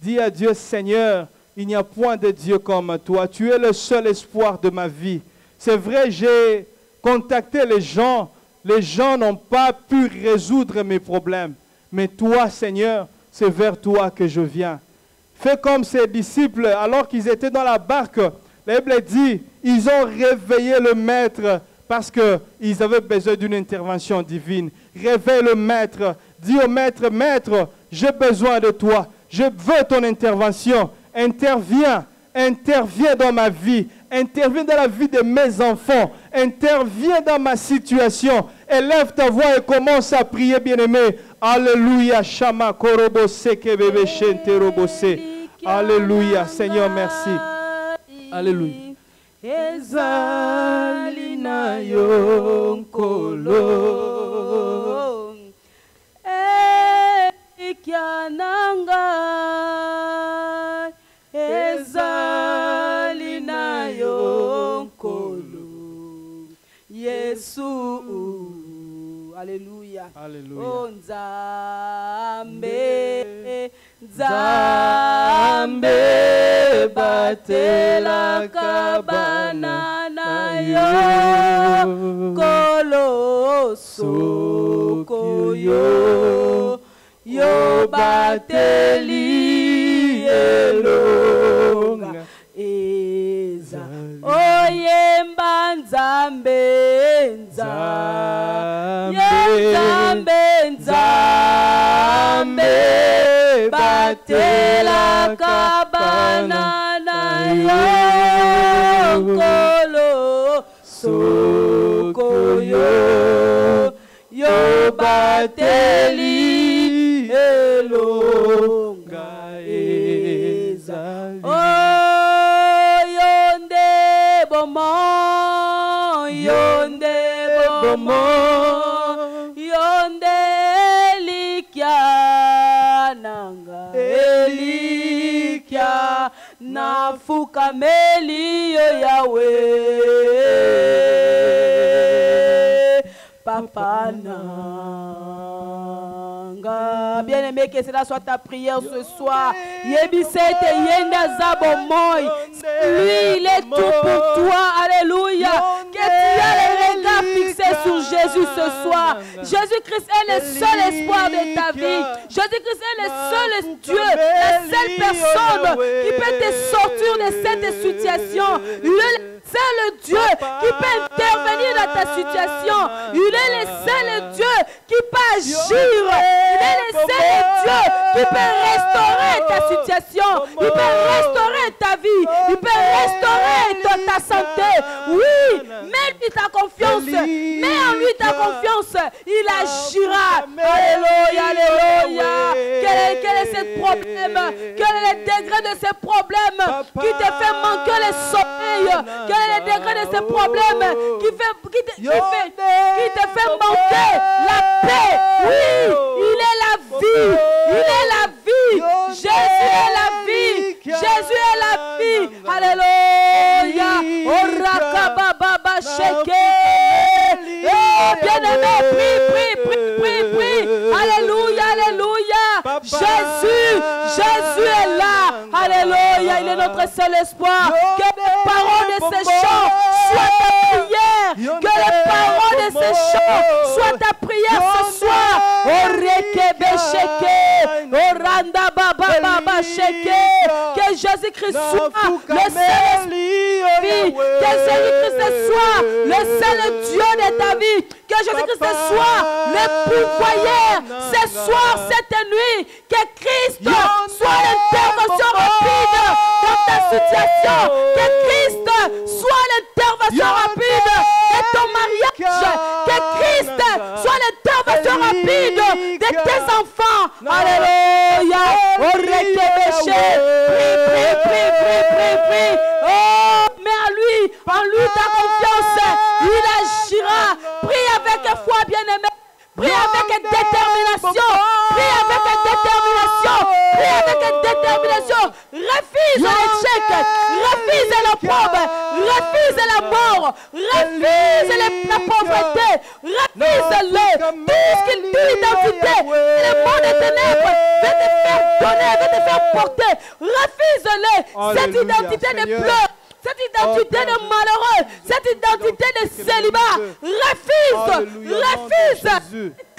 Dis à Dieu, Seigneur, il n'y a point de Dieu comme toi. Tu es le seul espoir de ma vie. C'est vrai, j'ai contacté les gens. Les gens n'ont pas pu résoudre mes problèmes. Mais toi, Seigneur, c'est vers toi que je viens. Fais comme ces disciples, alors qu'ils étaient dans la barque. La Bible dit, ils ont réveillé le maître parce qu'ils avaient besoin d'une intervention divine. Réveille le maître. Dis au maître, maître, j'ai besoin de toi. Je veux ton intervention. Interviens. Interviens dans ma vie. Interviens dans la vie de mes enfants. Interviens dans ma situation. Élève ta voix et commence à prier, bien-aimé. Alléluia. Shama korobo seke bebe shente robose. Alléluia. Seigneur, merci. Alléluia. Ezalina yonkolo Ekiananga Ezalina yonkolo Yesu. Alléluia. Alléluia. Oh Nzambe, Nzambe batela kabana na yo koloso koyo yo bateli elonga eza oyemba Nzambe, Nzambe, Nzambe batela kabana na yo kolo sokoyo yo bateli elonga ezali yonde bomo yonde likia nanga elikia nafuka melio yawe papa nanga. Bien-aimé, que cela soit ta prière ce soir. Yebisete yenda zabomoy. Lui, il est tout pour toi. Alléluia. Que tu aies les regards fixés sur Jésus ce soir. Jésus-Christ est le seul espoir de ta vie. Jésus-Christ est le seul Dieu, la seule personne qui peut te sortir de cette situation. Le seul Dieu qui peut intervenir dans ta situation. Il est le seul Dieu qui peut agir. Il est le seul Dieu qui peut restaurer ta situation. Il peut restaurer ta vie. Il peut restaurer ta santé. Oui, mets-lui ta confiance. Mets en lui ta confiance. Il agira. Alléluia, alléluia. Quel est ce problème? Quel est le degré de ce problème qui te fait manquer le sommeil? Quel est le degré de ce problème qui te fait manquer la paix? Oui, il est la vie. Il est la vie. Jésus est la vie. Jésus est la vie. Alléluia. Orakababa sheke. Bien-aimé, prie. Alléluia, alléluia. Jésus est là. Alléluia. Il est notre seul espoir. Que les paroles de ces chants soient ta prière. Que les paroles de ces chants soient ta prière ce soir. Orekebe sheke. Oranda baba sheke. Que Jésus-Christ soit le seul esprit. Que Jésus-Christ soit le seul Dieu de ta vie. Que Jésus-Christ soit le pourvoyeur ce soir, cette nuit. Que Christ soit l'intervention rapide dans ta situation. Que Christ transformation rapide de tes enfants. Alléluia. Prie. Oh, mais en lui ta confiance, il agira. Prie avec foi, bien-aimé. Prie avec détermination. Prie avec détermination. Prie avec détermination. Refuse l'échec. Refuse la pauvre. Refuse la mort. Refuse la pauvreté. Refuse-le. Tout ce qui dit l'identité. Le monde des ténèbres va te faire donner, va te faire porter. Refuse-le. Cette identité de pleurs. Cette identité de malheureux, cette identité de célibat, refuse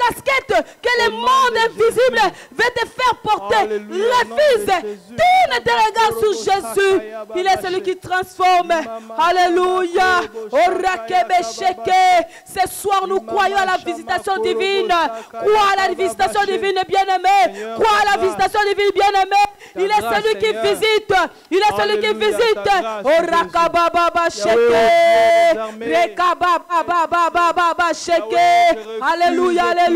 casquette que le monde invisible veut te faire porter. Refuse, tourne tes regards sur Jésus. Il est celui qui transforme. Alléluia. Ce soir, nous croyons à la visitation divine. Crois à la visitation divine, bien-aimé. Crois à la visitation divine, bien-aimé. Il est celui qui visite. Il est celui qui visite. Alléluia, alléluia.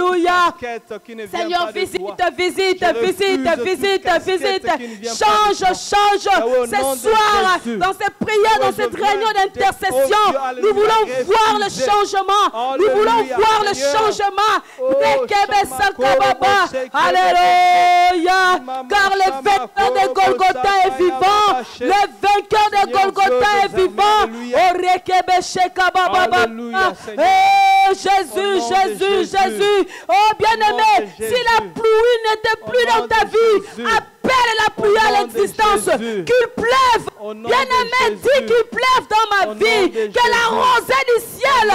Seigneur, visite. Change. Ce soir, dans cette prière, dans cette réunion d'intercession, nous voulons voir le changement. Nous voulons voir le changement. Alléluia. Car le vainqueur de Golgotha est vivant. Le vainqueur de Golgotha est vivant. Jésus. Oh bien-aimé, si la pluie n'était plus dans ta vie, appelle la pluie à l'existence. Qu'il pleuve. Bien-aimé, dis qu'il pleuve dans ma vie. Que la rosée du ciel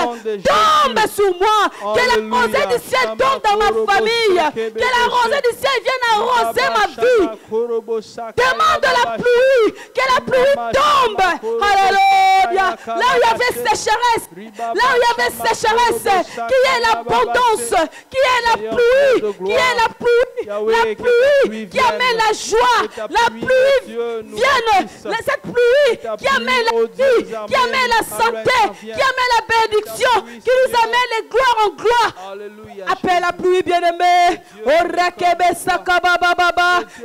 tombe sur moi. Que la rosée du ciel tombe dans ma famille. Que la rosée du ciel vienne arroser ma vie. Demande la pluie. Que la pluie tombe. Alléluia. Là où il y avait sécheresse. Là où il y avait sécheresse. Qui est l'abondance. Qui est la pluie. Qui est la pluie. La pluie qui amène la joie. La pluie vienne. Cette pluie qui amène la vie. Qui amène la santé. Qui amène la bénédiction. Qui nous amène les gloires en gloire. Appelle la pluie, bien-aimé.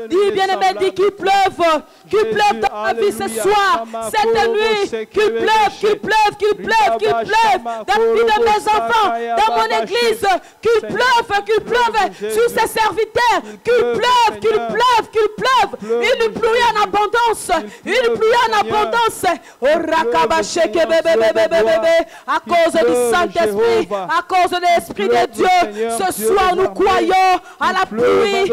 Dis, bien-aimé, dis qu'il pleuve. Qu'il pleuve dans ma vie ce soir. Cette nuit. Qu'il pleuve. Dans la vie de mes enfants. Dans mon église. Qu'il pleuve sur ses serviteurs. Qu'il pleuve. Une pluie en abondance. À cause du Saint-Esprit. À cause de l'Esprit de Dieu. Ce soir nous croyons à la pluie.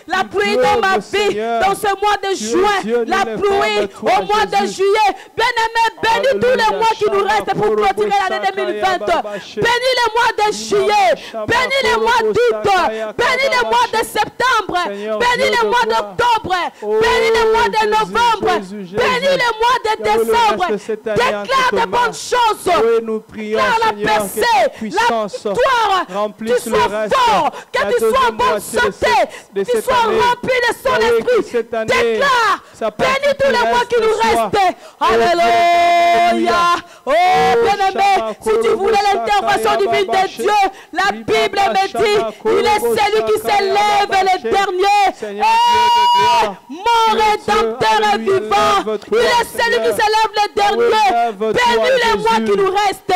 La pluie dans ma vie. Dans ce mois de juin. La pluie au mois de juillet. Bien-aimé, bénis tous les mois qui nous restent pour clôturer l'année 2020. Bénis les mois de juillet. Bénis les mois d'août. Bénis les mois de septembre. Bénis les mois d'octobre. Bénis les mois de novembre. Bénis les mois de décembre. Déclare de bonnes choses. Déclare la percée, la victoire. Tu sois fort. Que tu sois en bonne santé. Que tu sois rempli de son esprit. Déclare. Bénis tous les mois qui nous restent. Alléluia. Oh bien-aimé, si tu voulais l'intervention divine de Dieu, la Bible me dit, il est celui qui s'élève le dernier. Mon rédempteur est vivant. Il est celui qui s'élève le dernier. Bénis les mois qui nous restent.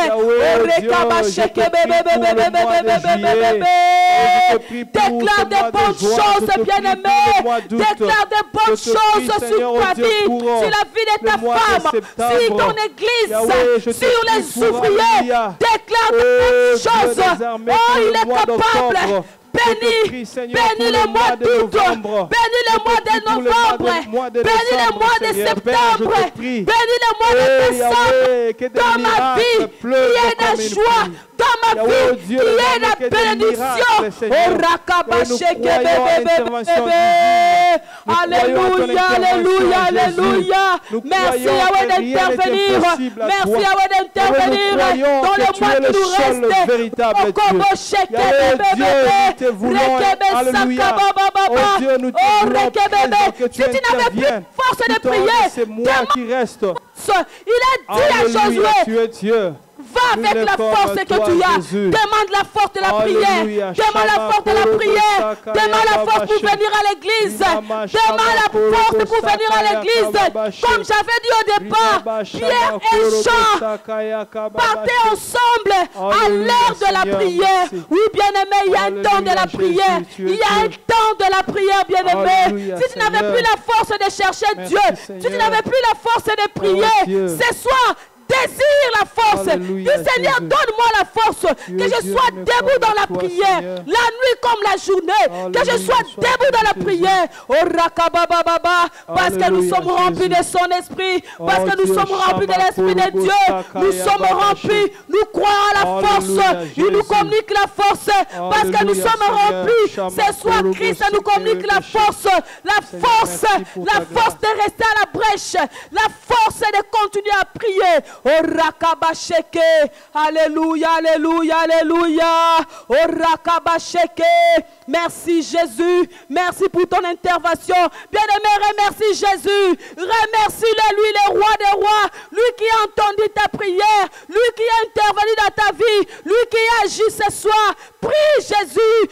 Déclare de bonnes choses, bien-aimé. Déclare de bonnes choses sur ta vie, sur la vie de ta femme, sur ton église, sur les ouvriers. Déclare de bonnes choses. Oh, il est capable. Bénis le mois d'août, bénis le mois de novembre, bénis le mois de septembre, bénis le mois de décembre. Dans ma vie, il y a la joie. Dans ma vie, il y a la bénédiction. Alléluia. Merci Yahweh d'intervenir. Merci Yahweh d'intervenir dans le mois qui nous reste. Alléluia. Oh Dieu, nous te voulons présent que tu interviennes. Force de prier. C'est moi qui reste. Il a dit à Josué. Tu es Dieu. Va avec la force que tu as. Demande la force de la prière. Demande la force de la prière. Demande la force pour venir à l'église. Demande la force pour venir à l'église. Comme j'avais dit au départ, Pierre et Jean partaient ensemble à l'heure de la prière. Oui, bien-aimé, il y a un temps de la prière. Il y a un temps de la prière, bien-aimé. Si tu n'avais plus la force de chercher Dieu, si tu n'avais plus la force de prier, ce soir, désire la force. Dis Seigneur, donne-moi la force. Que je sois debout dans la prière. La nuit comme la journée. Que je sois debout dans la prière. Oh rakabababa. Parce que nous sommes remplis de son esprit. Parce que nous sommes remplis de l'esprit de Dieu. Nous sommes remplis. Nous croyons à la force. Il nous communique la force. Parce que nous sommes remplis. Ce soir, Christ nous communique la force. La force. La force de rester à la brèche. La force de continuer à prier. Oh rakabasheke, alléluia, alléluia, alléluia. Oh rakabasheke, merci Jésus, merci pour ton intervention. Bien-aimé, remercie Jésus, remercie-le, lui le roi des rois, lui qui a entendu ta prière, lui qui a intervenu dans ta vie, lui qui a agi ce soir. Prie Jésus,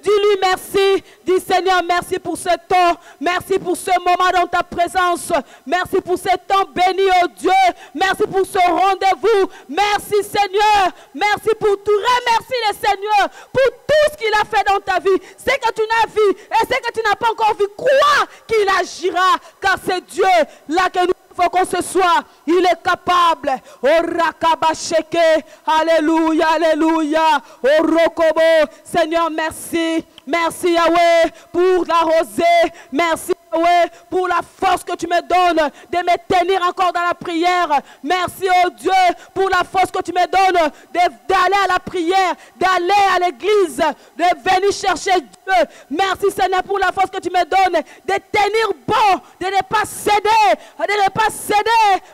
dis-lui merci. Dis Seigneur, merci pour ce temps, merci pour ce moment dans ta présence, merci pour ce temps béni, oh Dieu, merci pour ce rendez-vous, merci Seigneur, merci pour tout, remercie le Seigneur pour tout ce qu'il a fait dans ta vie, ce que tu n'as vu et ce que tu n'as pas encore vu, crois qu'il agira, car c'est Dieu là que nous qu'on ce soir, il est capable. Oh rakabasheke, alléluia, alléluia. Oh rokobo, Seigneur, merci. Merci Yahweh pour la rosée. Merci Yahweh pour la force que tu me donnes de me tenir encore dans la prière. Merci oh Dieu pour la force que tu me donnes d'aller à la prière, d'aller à l'église, de venir chercher Dieu. Merci Seigneur pour la force que tu me donnes de tenir bon, de ne pas céder,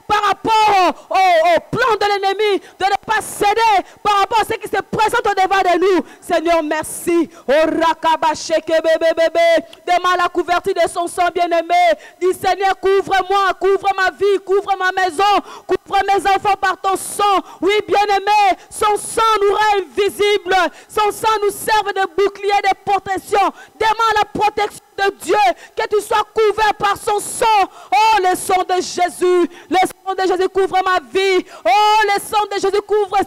par rapport au plan de l'ennemi, de ne pas céder par rapport à ce qui se présente au devant de nous. Seigneur, merci. Oh rakabasheke bébé, demande la couverture de son sang bien-aimé. Dis Seigneur, couvre-moi, couvre ma vie, couvre ma maison, couvre mes enfants par ton sang. Oui, bien-aimé, son sang nous rend invisible. Son sang nous sert de bouclier de protection. Demande la protection de Dieu, que tu sois couvert par son sang. Oh, le sang de Jésus, le sang de Jésus couvre ma vie. Oh, le sang de Jésus couvre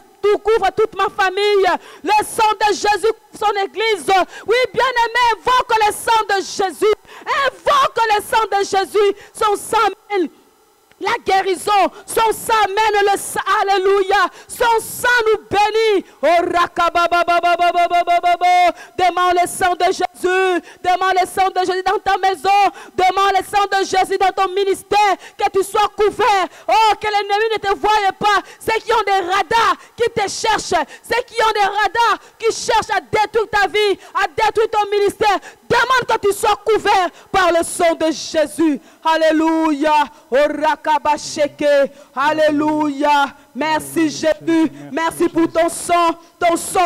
toute ma famille. Le sang de Jésus couvre son église. Oui, bien-aimé, invoque le sang de Jésus. Invoque le sang de Jésus. Son sang mène la guérison, son sang mène le sang, alléluia, son sang nous bénit. Oh rakabababababababababa, demande le sang de Jésus, demande le sang de Jésus dans ta maison, demande le sang de Jésus dans ton ministère, que tu sois couvert. Oh, que l'ennemi ne te voie pas. Ceux qui ont des radars qui te cherchent, ceux qui ont des radars qui cherchent à détruire ta vie, à détruire ton ministère, demande que tu sois couvert par le sang de Jésus. Alléluia. Oh rakabasheke. Alléluia. Merci Jésus. Merci pour ton sang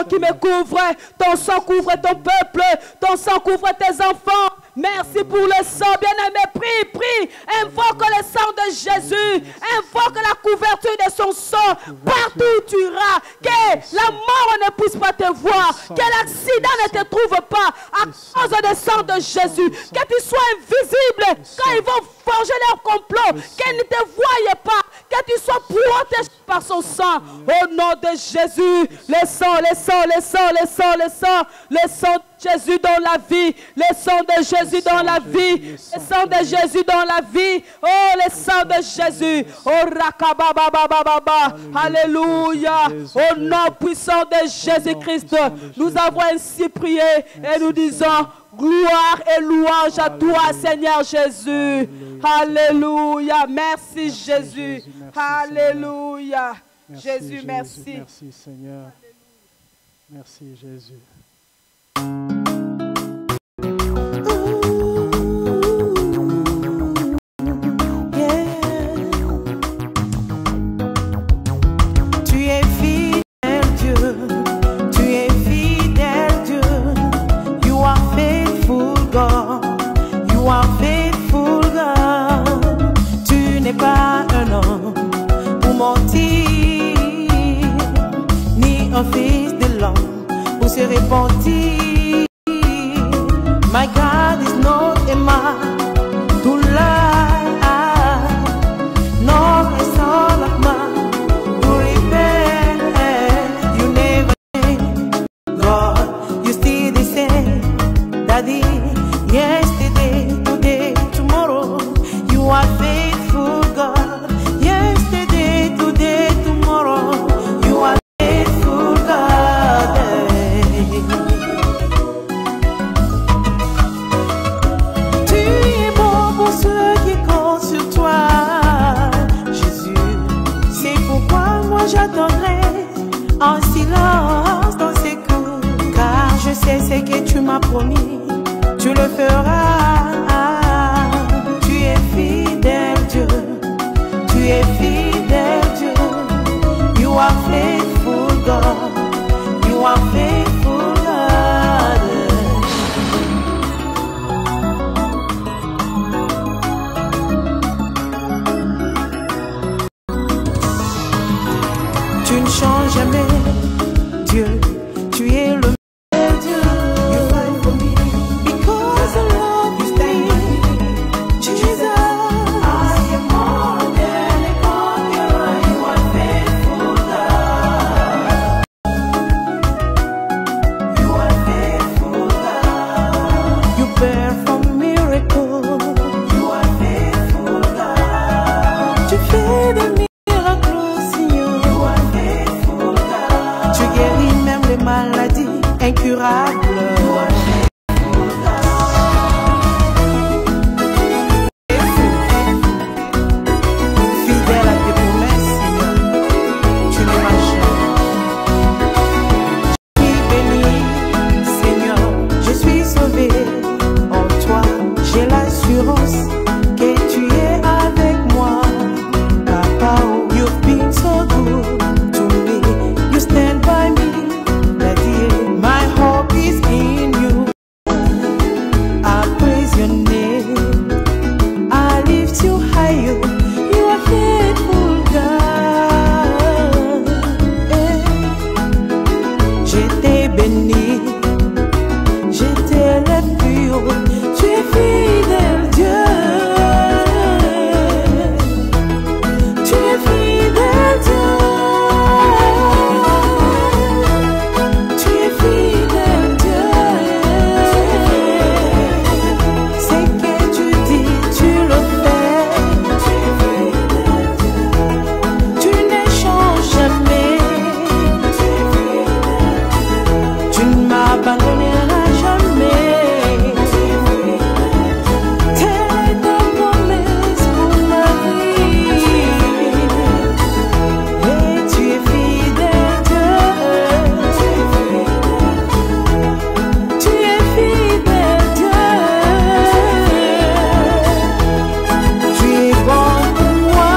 qui me couvre. Ton sang couvre ton peuple. Ton sang couvre tes enfants. Merci pour le sang, bien-aimé. Prie. Invoque le sang de Jésus. Invoque la couverture de son sang. Partout où tu iras. Que la mort ne puisse pas te voir. Que l'accident ne te trouve pas à cause du sang de Jésus. Que tu sois invisible quand ils vont forger leur complot. Qu'ils ne te voient pas. Que tu sois protégé par son sang. Au nom de Jésus. Le sang de Jésus dans la vie. Le sang de Jésus dans la vie. Le sang de Jésus dans la vie. Oh, le sang de Jésus. Oh, rakabababababa. Alléluia. Au nom puissant de Jésus-Christ, nous avons ainsi prié et nous disons gloire et louange à toi, Seigneur Jésus. Alléluia. Merci Jésus. Alléluia. Jésus, merci. Merci Seigneur. Merci Jésus. Tu es fidèle Dieu, tu es fidèle Dieu. You are faithful God, you are faithful God. Tu n'es pas un homme pour mentir. un fils de l'homme pour se repentir. My God is not a man to lie, nor a son of man to repent. You never change, God, you still the same. Daddy, yesterday, today, tomorrow, you are faithful, God. Yesterday, today, tomorrow, you are faithful, God. Tu es bon pour ceux qui comptent sur toi, Jésus. C'est pourquoi moi j'attendrai en silence dans ces coups, car je sais ce que tu m'as promis, tu le feras. Tu es fidèle, Dieu. Tu es fidèle, Dieu. You are faithful, God. You are faithful, God. Tu ne changes jamais, Dieu. Tu es le meilleur Dieu. You fight for me because I love you. Stand by me, Jesus. I am more than a conqueror. You are faithful, God. You are faithful, God. You perform miracles. You are faithful, God. Tu fais des miracles, Seigneur. You are faithful, God. Tu guéris même les maladies incurables. Fidèle à tes promesses, Seigneur, tu ne marches jamais. Je suis béni, Seigneur, je suis sauvé en toi. J'ai l'assurance que tu es avec moi. Papa, oh, you've been so good to me. You stand by me, Daddy. My hope is in you. I praise your name. I lift you higher. You are faithful, God. Je t'ai béni, je t'élève plus haut. Tu es fidèle, Dieu. Tu es fidèle, Dieu. Tu es fidèle, Dieu. C'est que tu dis, tu le fais. Tu ne changes jamais. Tu ne m'abandonneras jamais. Telle est ta promesse pour ma vie. Et tu es fidèle, Dieu. Tu es fidèle, Dieu. Tu es bon pour moi.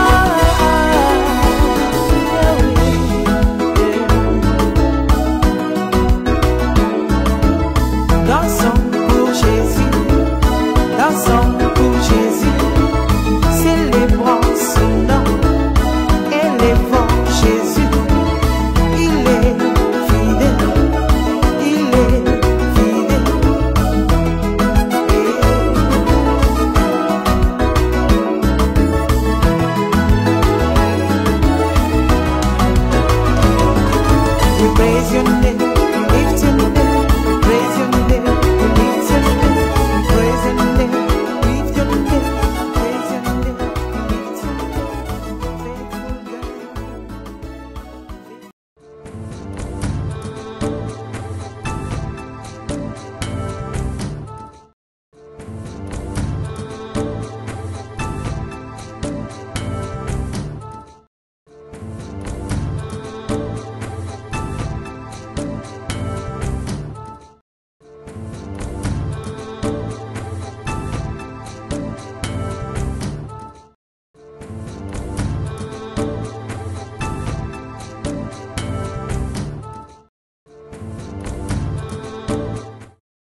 Dansons pour Jésus, dansons pour Jésus, célébrons son nom, élevons Jésus. Il est fidèle, il est fidèle. We praise your name.